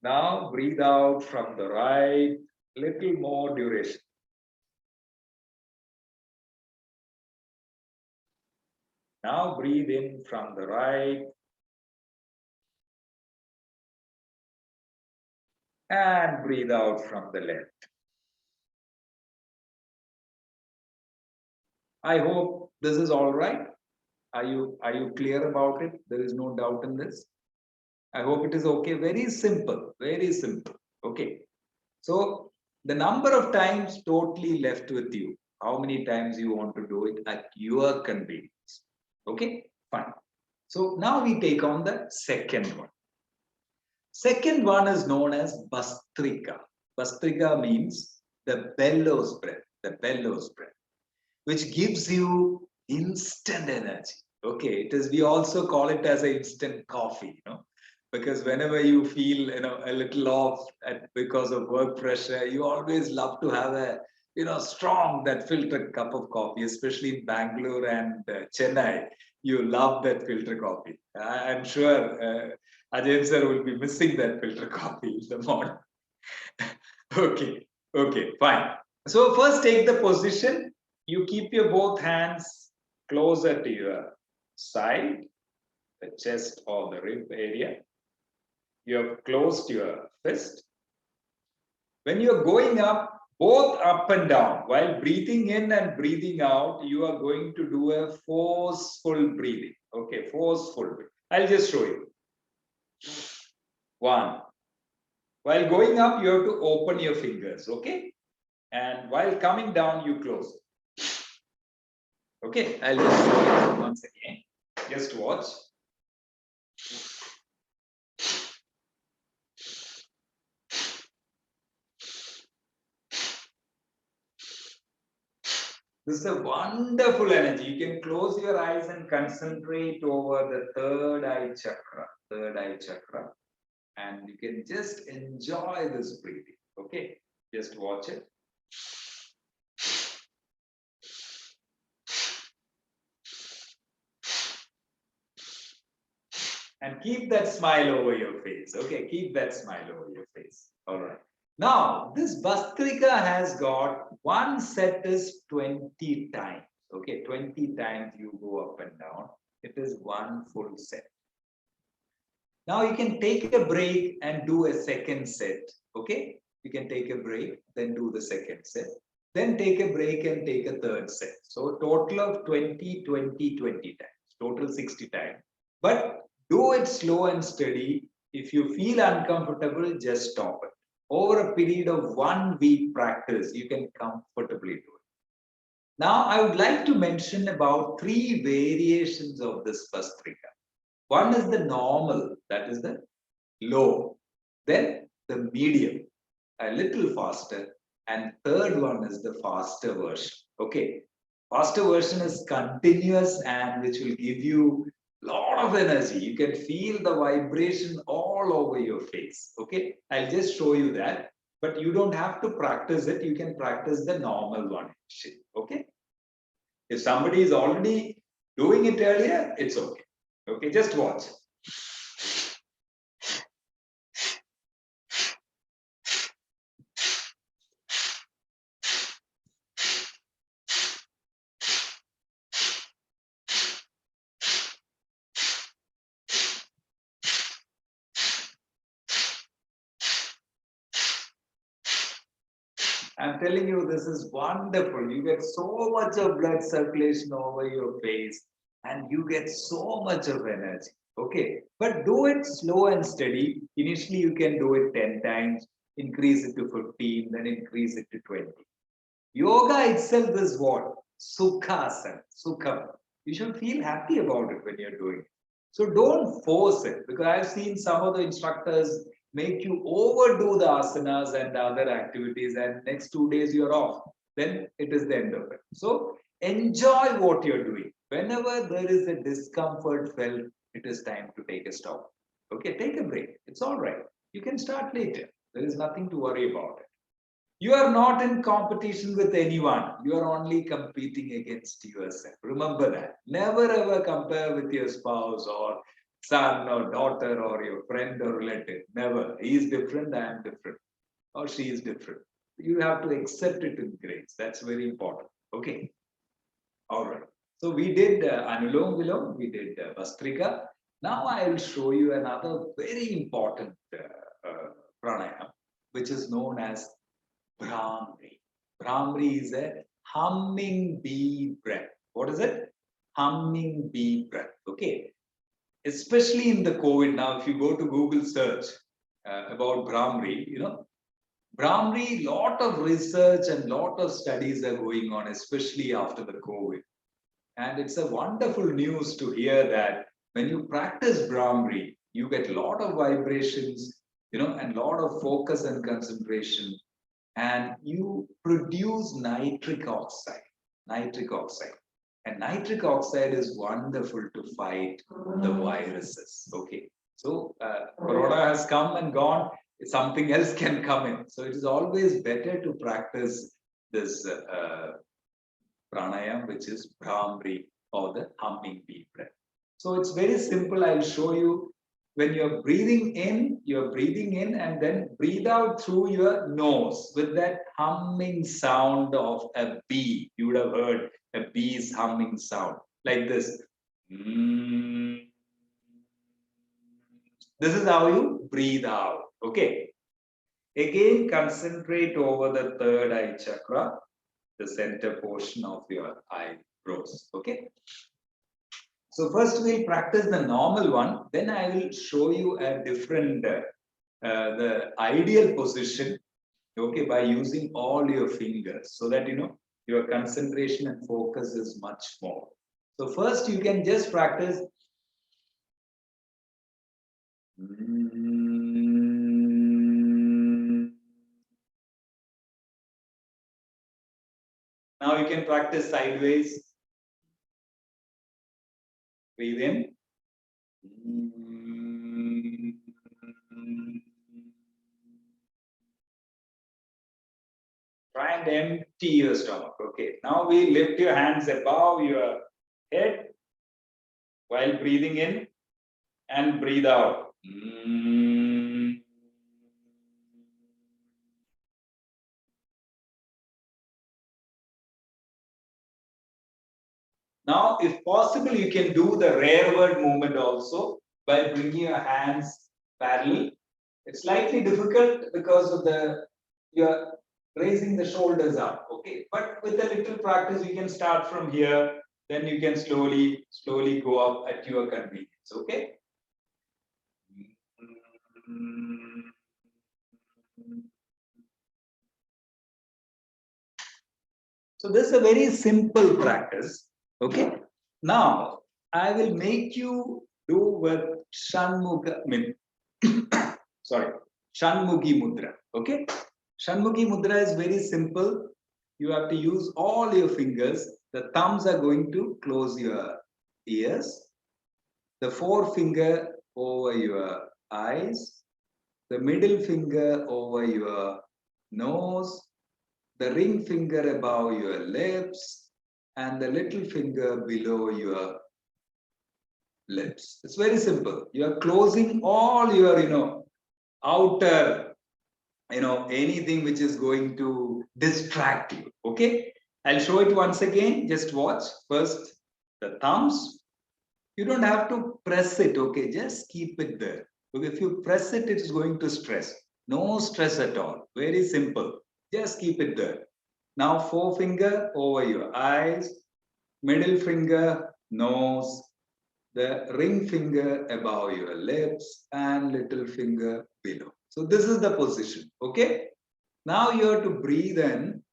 Now breathe out from the right, little more duration. Now breathe in from the right and breathe out from the left. I hope this is all right. Are you clear about it? There is no doubt in this. I hope it is okay. Very simple, very simple. Okay. So the number of times totally left with you. How many times you want to do it at your convenience. Okay, fine. So now we take on the second one. Second one is known as Bastrika. Bastrika means the bellows breath, which gives you instant energy. Okay, we also call it as an instant coffee, because whenever you feel a little off because of work pressure, you always love to have a strong that filtered cup of coffee, especially in Bangalore and Chennai. You love that filter coffee. I'm sure Ajay sir will be missing that filter coffee in the morning. Okay, fine. So first take the position. You keep your both hands closer to your side, the chest or the rib area. You have closed your fist. When you're going up, both up and down, while breathing in and breathing out, you are going to do a forceful breathing. Okay, forceful breathing. I'll just show you. 1. While going up, you have to open your fingers, okay? And while coming down, you close. Okay, I'll just show you once again. Just watch. This is a wonderful energy. You can close your eyes and concentrate over the third eye chakra. And you can just enjoy this breathing. Okay, just watch it. And keep that smile over your face. Okay, keep that smile over your face. All right. Now, this Bastrika has got one set is 20 times. Okay, 20 times you go up and down. It is one full set. Now you can take a break and do a second set. Okay, you can take a break, then do the second set. Then take a break and take a third set. So total of 20, 20, 20 times. Total 60 times. But do it slow and steady. If you feel uncomfortable, just stop it. Over a period of 1 week practice, you can comfortably do it. Now, I would like to mention about 3 variations of this Bastrika. One is the normal, that is the low. Then the medium, a little faster. And third one is the faster version. Okay, faster version is continuous and which will give you lot of energy. You can feel the vibration all over your face. Okay, I'll just show you that, but you don't have to practice it. You can practice the normal one. Okay, if somebody is already doing it earlier, it's okay. Okay, just watch. I'm telling you, this is wonderful. You get so much of blood circulation over your face and you get so much of energy. Okay, but do it slow and steady. Initially, you can do it 10 times, increase it to 15, then increase it to 20. Yoga itself is what? Sukhasana, Sukham. You should feel happy about it when you're doing it. So don't force it, because I've seen some of the instructors make you overdo the asanas and the other activities, and next 2 days you're off. Then it is the end of it. So enjoy what you're doing. Whenever there is a discomfort felt, it is time to take a stop. Okay, take a break. It's all right. You can start later. There is nothing to worry about it. You are not in competition with anyone. You are only competing against yourself. Remember that. Never ever compare with your spouse or son or daughter or your friend or relative. Never. He is different, I am different. Or she is different. You have to accept it in grace. That's very important. Okay. All right. So we did Anulom Vilom. We did Bastrika. Now I will show you another very important pranayama, which is known as Brahmri. Brahmri is a humming bee breath. What is it? Humming bee breath. Okay. Especially in the COVID now, if you go to Google search about Brahmri, Brahmri, lot of research and lot of studies are going on, especially after the COVID. And it's a wonderful news to hear that when you practice Brahmri, you get a lot of vibrations, and a lot of focus and concentration. And you produce nitric oxide. And nitric oxide is wonderful to fight the viruses. Okay. So Corona has come and gone. Something else can come in. So it is always better to practice this pranayama, which is Brahmri, or the humming bee breath. So it's very simple. I'll show you. When you're breathing in and then breathe out through your nose with that humming sound of a bee. You would have heard a bee's humming sound like this. This is how you breathe out. Okay. Again, concentrate over the third eye chakra, the center portion of your eyebrows. Okay. So first we'll practice the normal one. Then I will show you a different, the ideal position, okay, by using all your fingers so that, your concentration and focus is much more. So first you can just practice. Now you can practice sideways. Breathe in. Try and empty your stomach. Okay. Now we lift your hands above your head while breathing in and breathe out. Now, if possible, you can do the rearward movement also by bringing your hands parallel. It's slightly difficult because of you're raising the shoulders up, okay? But with a little practice, you can start from here, then you can slowly go up at your convenience, okay? So this is a very simple practice, okay? Now, I will make you do with Shanmugi Mudra, okay? Shanmugi Mudra is very simple. You have to use all your fingers. The thumbs are going to close your ears. The forefinger over your eyes. The middle finger over your nose. The ring finger above your lips. And the little finger below your lips. It's very simple. You are closing all your, outer, anything which is going to distract you. Okay. I'll show it once again. Just watch. First, the thumbs. You don't have to press it. Okay. Just keep it there. Because if you press it, it is going to stress. No stress at all. Very simple. Just keep it there. Now, forefinger over your eyes, middle finger, nose, the ring finger above your lips, and little finger below. So this is the position. Okay. Now you have to breathe in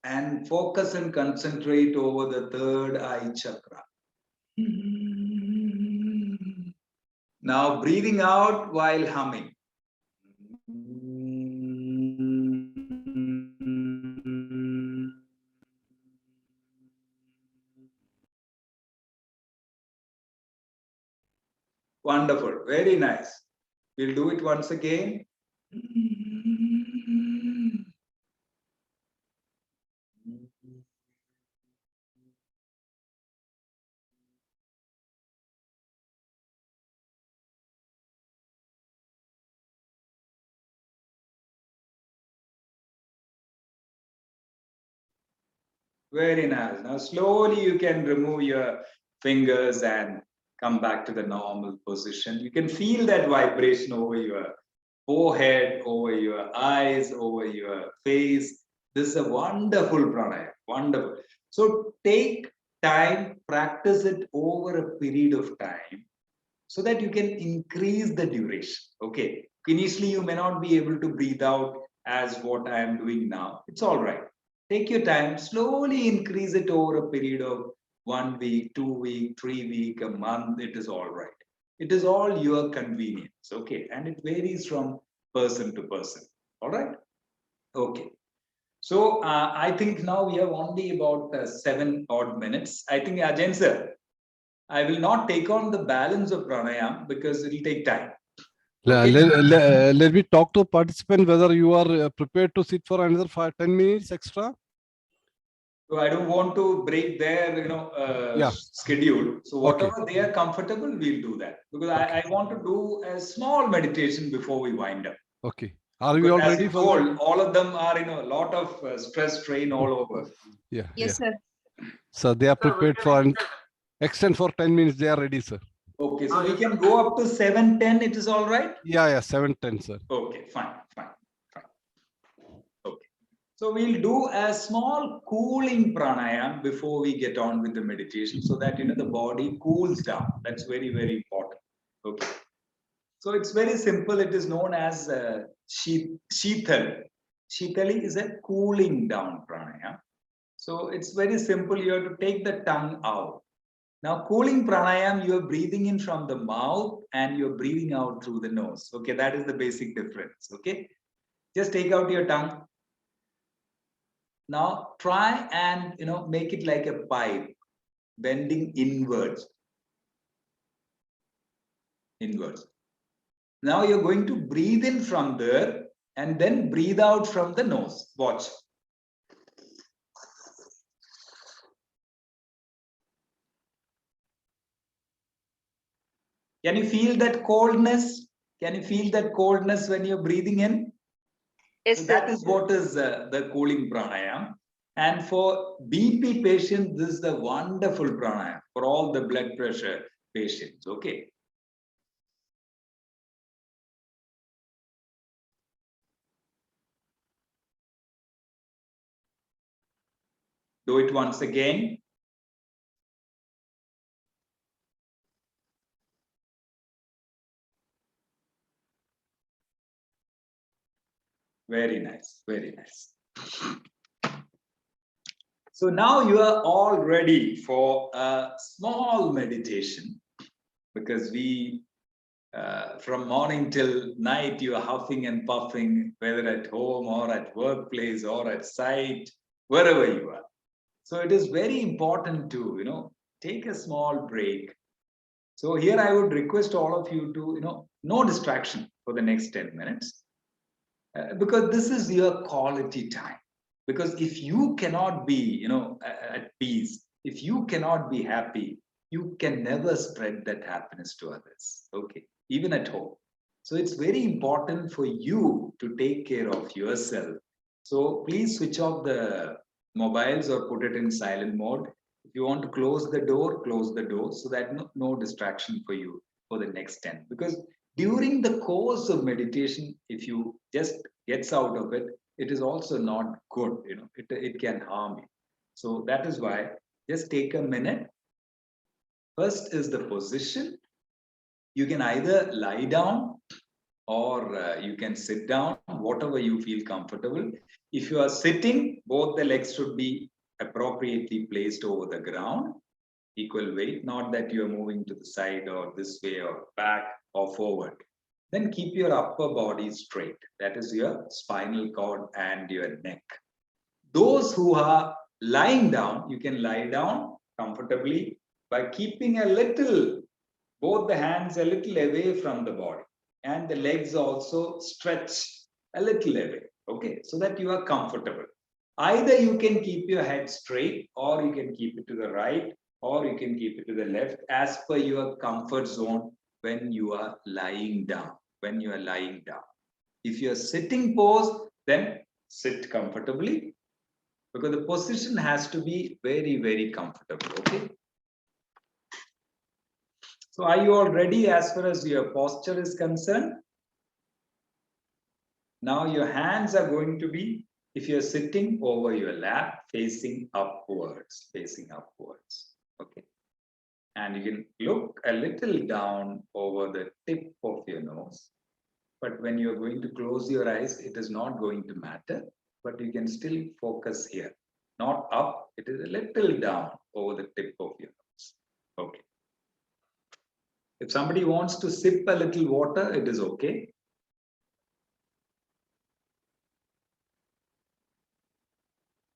and focus and concentrate over the third eye chakra. Now breathing out while humming. Wonderful. Very nice. We'll do it once again. Very nice. Now slowly you can remove your fingers and come back to the normal position. You can feel that vibration over your forehead, over your eyes, over your face. This is a wonderful pranayama. Wonderful. So take time, practice it over a period of time so that you can increase the duration. Okay. Initially, you may not be able to breathe out as what I am doing now. It's all right. Take your time, slowly increase it over a period of 1 week, 2 week, 3 week, a month. It is all right. It is all your convenience. Okay. And it varies from person to person. All right. Okay. So I think now we have only about 7 odd minutes. I think Ajay sir, I will not take on the balance of pranayama because it will take time. Okay. Let me talk to participant whether you are prepared to sit for another 5-10 minutes extra. So I don't want to break their schedule. So whatever they are comfortable, we'll do that. Because I want to do a small meditation before we wind up. Okay. Are we all ready for that? All of them are a lot of stress, strain all over. Yeah. Yes, sir. So they are prepared for an extend for 10 minutes. They are ready, sir. Okay, so we can go up to 7:10. It is all right? Yeah, 7:10, sir. Okay, fine. Okay. So we'll do a small cooling pranayama before we get on with the meditation so that the body cools down. That's very, very important. Okay. So it's very simple. It is known as Sheetal. Sheetali is a cooling down pranayama. So it's very simple. You have to take the tongue out. Now, cooling pranayama, you are breathing in from the mouth and you're breathing out through the nose. Okay, that is the basic difference. Okay, just take out your tongue. Now, try and make it like a pipe, bending inwards. Now you're going to breathe in from there and then breathe out from the nose. Watch. Can you feel that coldness? Can you feel that coldness when you're breathing in? Yes, so that is what is the cooling pranayama. And for BP patients, this is the wonderful pranayama for all the blood pressure patients. Okay. Do it once again. Very nice, very nice. So now you are all ready for a small meditation because we, from morning till night, you are huffing and puffing, whether at home or at workplace or at site, wherever you are. So it is very important to, take a small break. So here I would request all of you to, no distraction for the next 10 minutes. Because this is your quality time. Because if you cannot be, at peace, if you cannot be happy, you can never spread that happiness to others. Okay, even at home. So it's very important for you to take care of yourself. So please switch off the mobiles or put it in silent mode. If you want to close the door so that no distraction for you for the next 10. Because during the course of meditation, if you just gets out of it, it is also not good. It can harm you. So that is why just take a minute. First is the position. You can either lie down or you can sit down, whatever you feel comfortable. If you are sitting, both the legs should be appropriately placed over the ground, equal weight, not that you are moving to the side or this way or back or forward. Then keep your upper body straight. That is your spinal cord and your neck. Those who are lying down, you can lie down comfortably by keeping both the hands a little away from the body and the legs also stretch a little away, okay, so that you are comfortable. Either you can keep your head straight or you can keep it to the right or you can keep it to the left as per your comfort zone when you are lying down. If you are sitting pose, then sit comfortably because the position has to be very, very comfortable, okay? So are you all ready as far as your posture is concerned? Now your hands are going to be, if you're sitting, over your lap, facing upwards, okay? And you can look a little down over the tip of your nose. But when you're going to close your eyes, it is not going to matter, but you can still focus here. Not up, it is a little down over the tip of your nose, okay? If somebody wants to sip a little water, it is okay.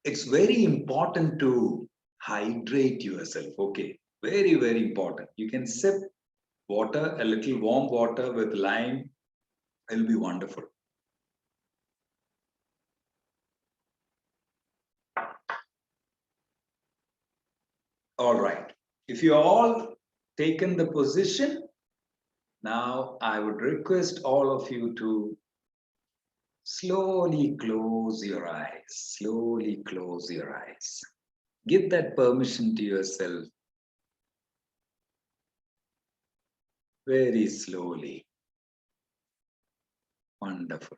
It's very important to hydrate yourself, okay? Very, very important. You can sip water, a little warm water with lime. It'll be wonderful. All right. If you all taken the position, now I would request all of you to slowly close your eyes. Slowly close your eyes. Give that permission to yourself. Very slowly. Wonderful.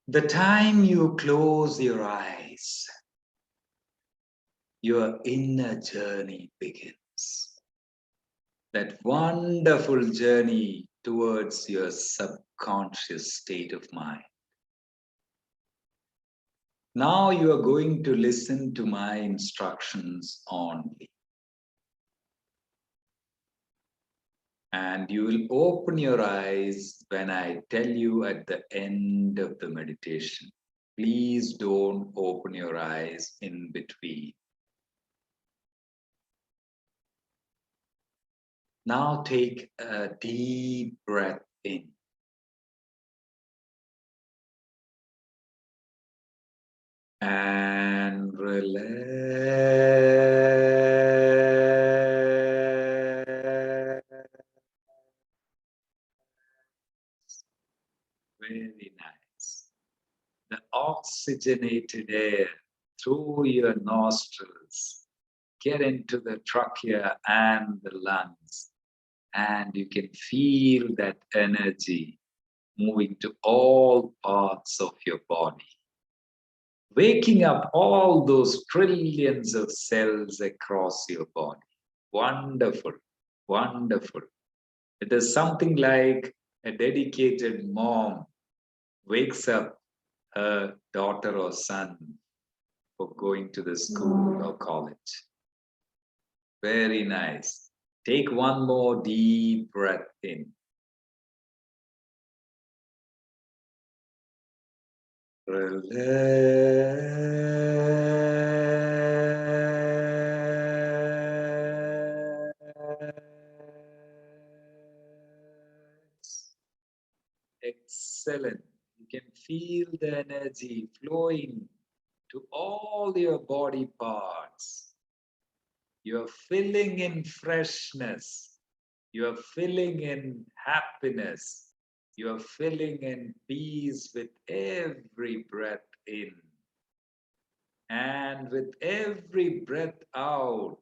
The time you close your eyes, your inner journey begins. That wonderful journey towards your subconscious state of mind. Now you are going to listen to my instructions only. And you will open your eyes when I tell you at the end of the meditation. Please don't open your eyes in between. Now take a deep breath in. And relax. Very nice. The oxygenated air through your nostrils get into the trachea and the lungs, and you can feel that energy moving to all parts of your body, waking up all those trillions of cells across your body. Wonderful, wonderful. It is something like a dedicated mom wakes up her daughter or son for going to the school or college. Very nice. Take one more deep breath in. Relax. Excellent. You can feel the energy flowing to all your body parts. You are filling in freshness. You are filling in happiness. You are filling in peace with every breath in. And with every breath out,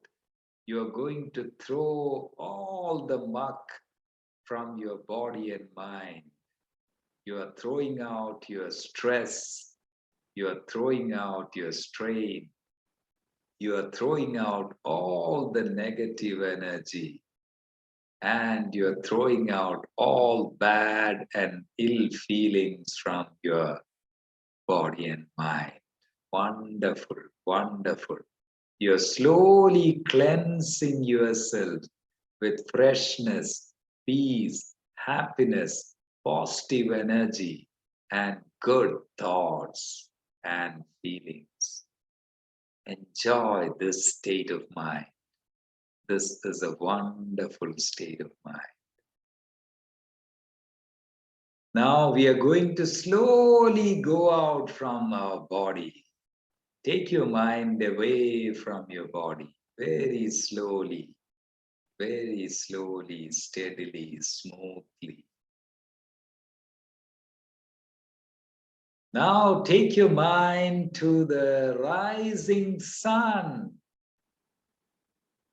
you are going to throw all the muck from your body and mind. You are throwing out your stress. You are throwing out your strain. You are throwing out all the negative energy. And you are throwing out all bad and ill feelings from your body and mind. Wonderful, wonderful. You're slowly cleansing yourself with freshness, peace, happiness, positive energy, and good thoughts and feelings. Enjoy this state of mind. This is a wonderful state of mind. Now we are going to slowly go out from our body. Take your mind away from your body, very slowly, steadily, smoothly. Now take your mind to the rising sun.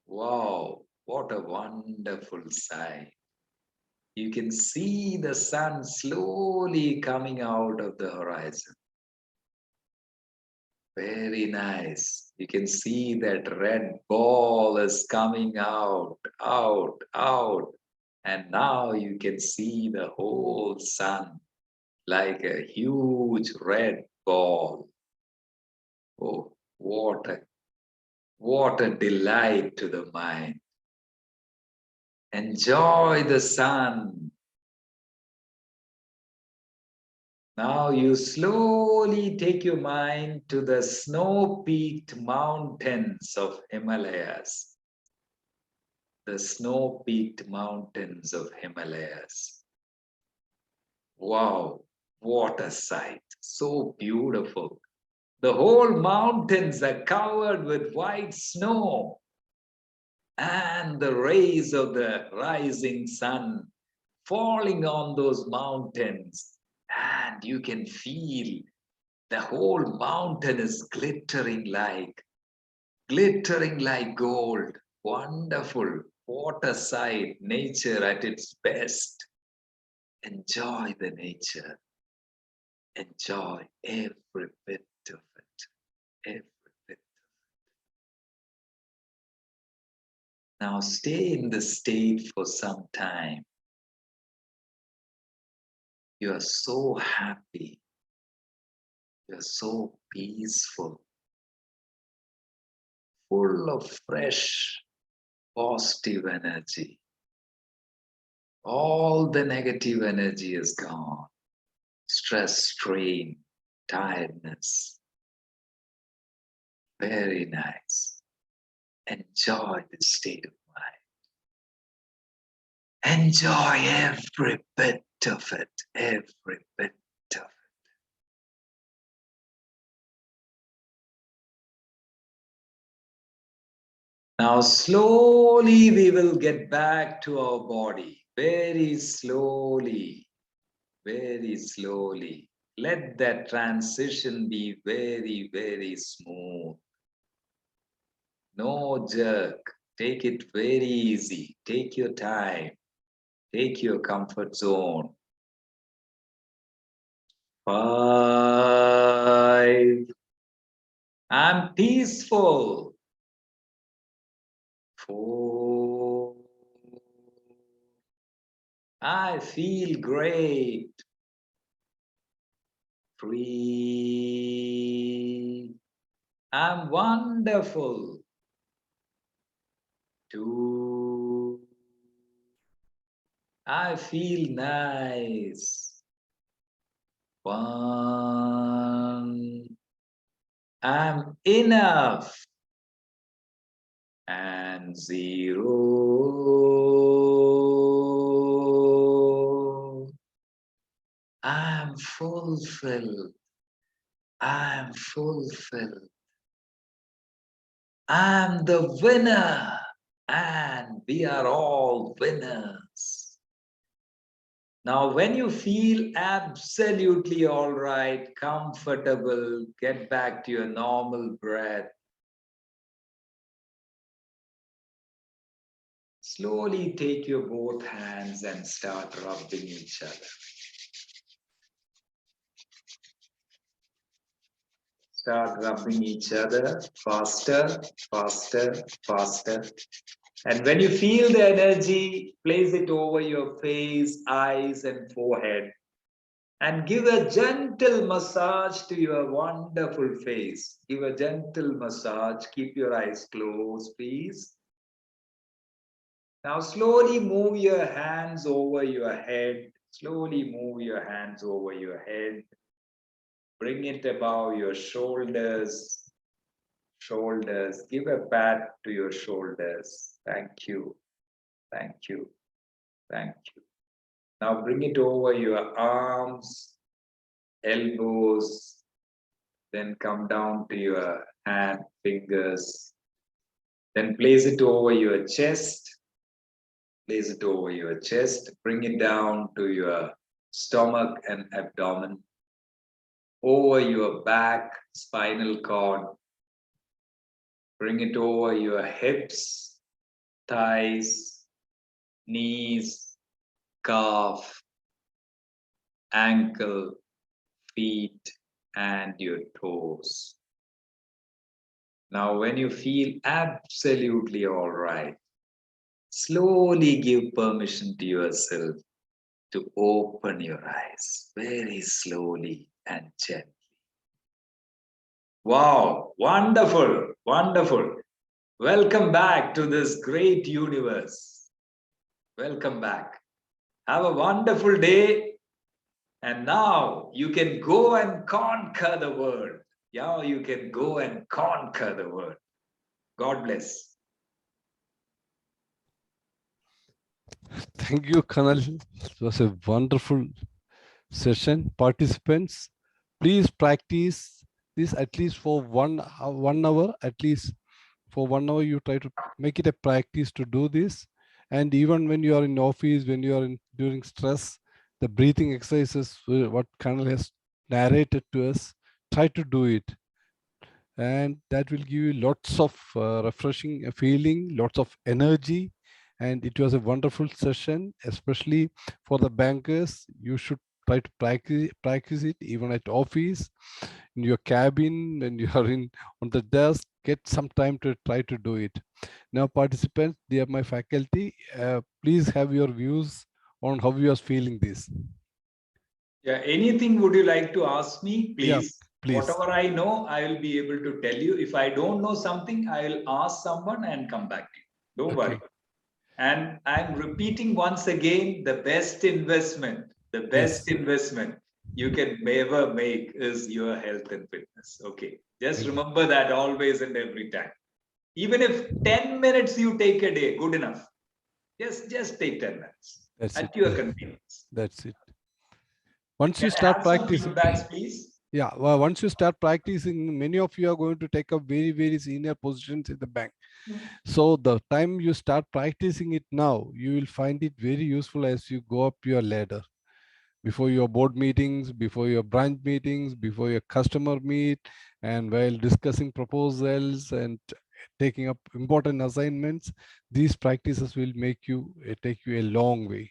Wow, what a wonderful sight. You can see the sun slowly coming out of the horizon. Very nice. You can see that red ball is coming out. And now you can see the whole sun like a huge red ball. Oh, what a delight to the mind. Enjoy the sun. Now you slowly take your mind to the snow-peaked mountains of Himalayas. The snow-peaked mountains of Himalayas. Wow, what a sight. So beautiful. The whole mountains are covered with white snow. And the rays of the rising sun falling on those mountains. And you can feel the whole mountain is glittering like gold. Wonderful. What a sight. Nature at its best. Enjoy the nature. Enjoy every bit of it. Every bit. Now stay in this state for some time. You are so happy. You are so peaceful. Full of fresh, positive energy. All the negative energy is gone. Stress, strain, tiredness. Very nice. Enjoy this state of mind. Enjoy every bit of it. Every bit of it. Now slowly we will get back to our body. Very slowly. Very slowly. Let that transition be very, very smooth. No jerk. Take it very easy. Take your time. Take your comfort zone. 5. I'm peaceful. 4. I feel great. 3. I'm wonderful. 2. I feel nice. 1. I'm enough. And 0. I'm fulfilled. I'm fulfilled. I'm the winner, and we are all winners. Now, when you feel absolutely all right, comfortable, get back to your normal breath. Slowly take your both hands and start rubbing each other. Start rubbing each other faster, faster, faster. And when you feel the energy, place it over your face, eyes, and forehead. And give a gentle massage to your wonderful face. Give a gentle massage. Keep your eyes closed, please. Now slowly move your hands over your head. Slowly move your hands over your head. Bring it above your shoulders. Shoulders. Give a pat to your shoulders. Thank you. Thank you. Thank you. Now bring it over your arms, elbows, then come down to your hand, fingers. Then place it over your chest. Place it over your chest. Bring it down to your stomach and abdomen. Over your back, spinal cord. Bring it over your hips, thighs, knees, calf, ankle, feet, and your toes. Now, when you feel absolutely all right, slowly give permission to yourself to open your eyes very slowly and gently. Wow, wonderful, wonderful. Welcome back to this great universe. Welcome back. Have a wonderful day. And now you can go and conquer the world. Yeah, you can go and conquer the world. God bless. Thank you, Colonel. It was a wonderful session. Participants, please practice this at least for 1 hour. At least for 1 hour, you try to make it a practice to do this. And even when you are in office, when you are during stress, the breathing exercises, what Colonel has narrated to us, try to do it. And that will give you lots of refreshing feeling, lots of energy. And it was a wonderful session, especially for the bankers. You should try to practice it even at office, in your cabin, when you are on the desk. Get some time to try to do it. Now, participants, they are my faculty. Please have your views on how you are feeling this. Yeah, anything would you like to ask me, please? Yeah, please. Whatever I know, I will be able to tell you. If I don't know something, I will ask someone and come back to you. Don't worry. And I'm repeating once again, the best investment you can ever make is your health and fitness. Okay. Just remember that always and every time. Even if 10 minutes you take a day, good enough. Just take 10 minutes. That's at your convenience. That's it. Once you start practicing, please. Yeah, well, once you start practicing, many of you are going to take up very, very senior positions in the bank. So the time you start practicing it now, you will find it very useful as you go up your ladder. Before your board meetings, before your branch meetings, before your customer meet, and while discussing proposals and taking up important assignments, these practices will make you take you a long way.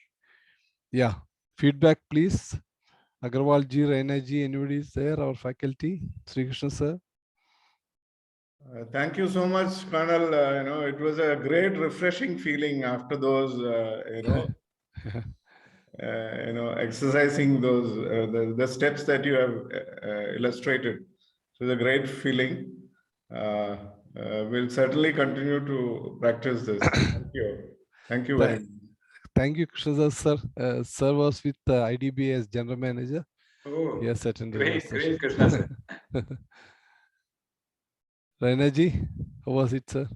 Yeah, feedback, please. Agarwal ji, Raina ji, anybody is there? Our faculty, Sri Krishna sir. Thank you so much, Colonel. It was a great, refreshing feeling after those, exercising those the steps that you have illustrated. So it's a great feeling. We'll certainly continue to practice this. Thank you. Thank you very much. Thank you, Krishna sir. Sir was with IDB as general manager. Oh, yes, attended. Great, Krishna sir. Raina ji, how was it, sir?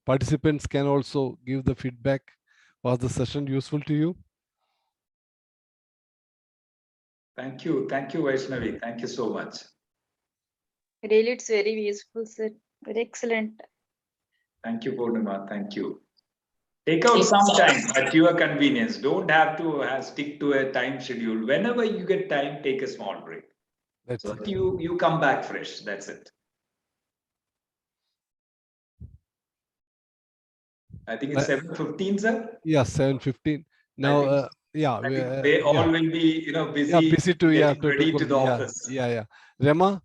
Participants can also give the feedback. Was the session useful to you? Thank you, Vaishnavi. Thank you so much. Really, it's very useful, sir. Very excellent. Thank you, Purnima. Thank you. Take out some time at your convenience. Don't have to stick to a time schedule. Whenever you get time, take a small break. That's So it. that you come back fresh. That's it. I think it's 7:15, sir. Yeah, 7:15. Now, I think they all will be, busy. Yeah, busy to getting ready to the yeah, office. Yeah. Rema,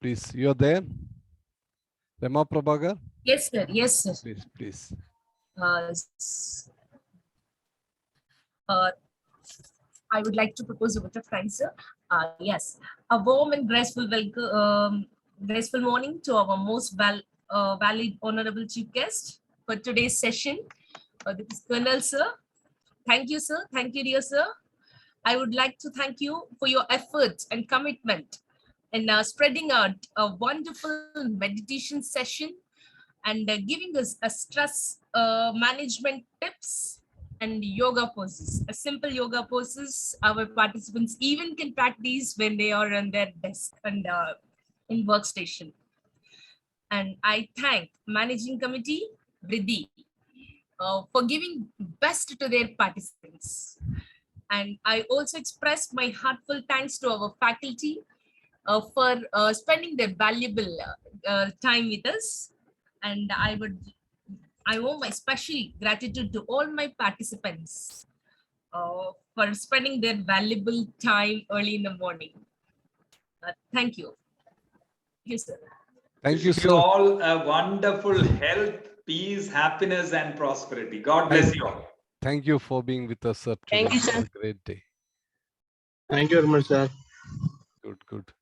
please, you're there. Rema Prabhagar. Yes, sir. Yes, sir. Please. I would like to propose a vote of thanks, sir. Yes, a warm and graceful graceful morning to our most valid, honorable chief guest for today's session. This is Colonel, sir. Thank you, sir. Thank you, dear sir. I would like to thank you for your efforts and commitment in spreading out a wonderful meditation session and giving us a stress management tips and yoga poses, a simple yoga poses our participants even can practice when they are on their desk and in workstation. And I thank Managing Committee, Vriddhi, for giving best to their participants. And I also express my heartfelt thanks to our faculty for spending their valuable time with us. And I owe my special gratitude to all my participants for spending their valuable time early in the morning. Thank you. Thank you, sir. Thank you, sir. You all a wonderful health, peace, happiness, and prosperity. God bless you all. Thank you for being with us, sir. Thank you, sir. Have a great day. Thank you very much, sir. Good.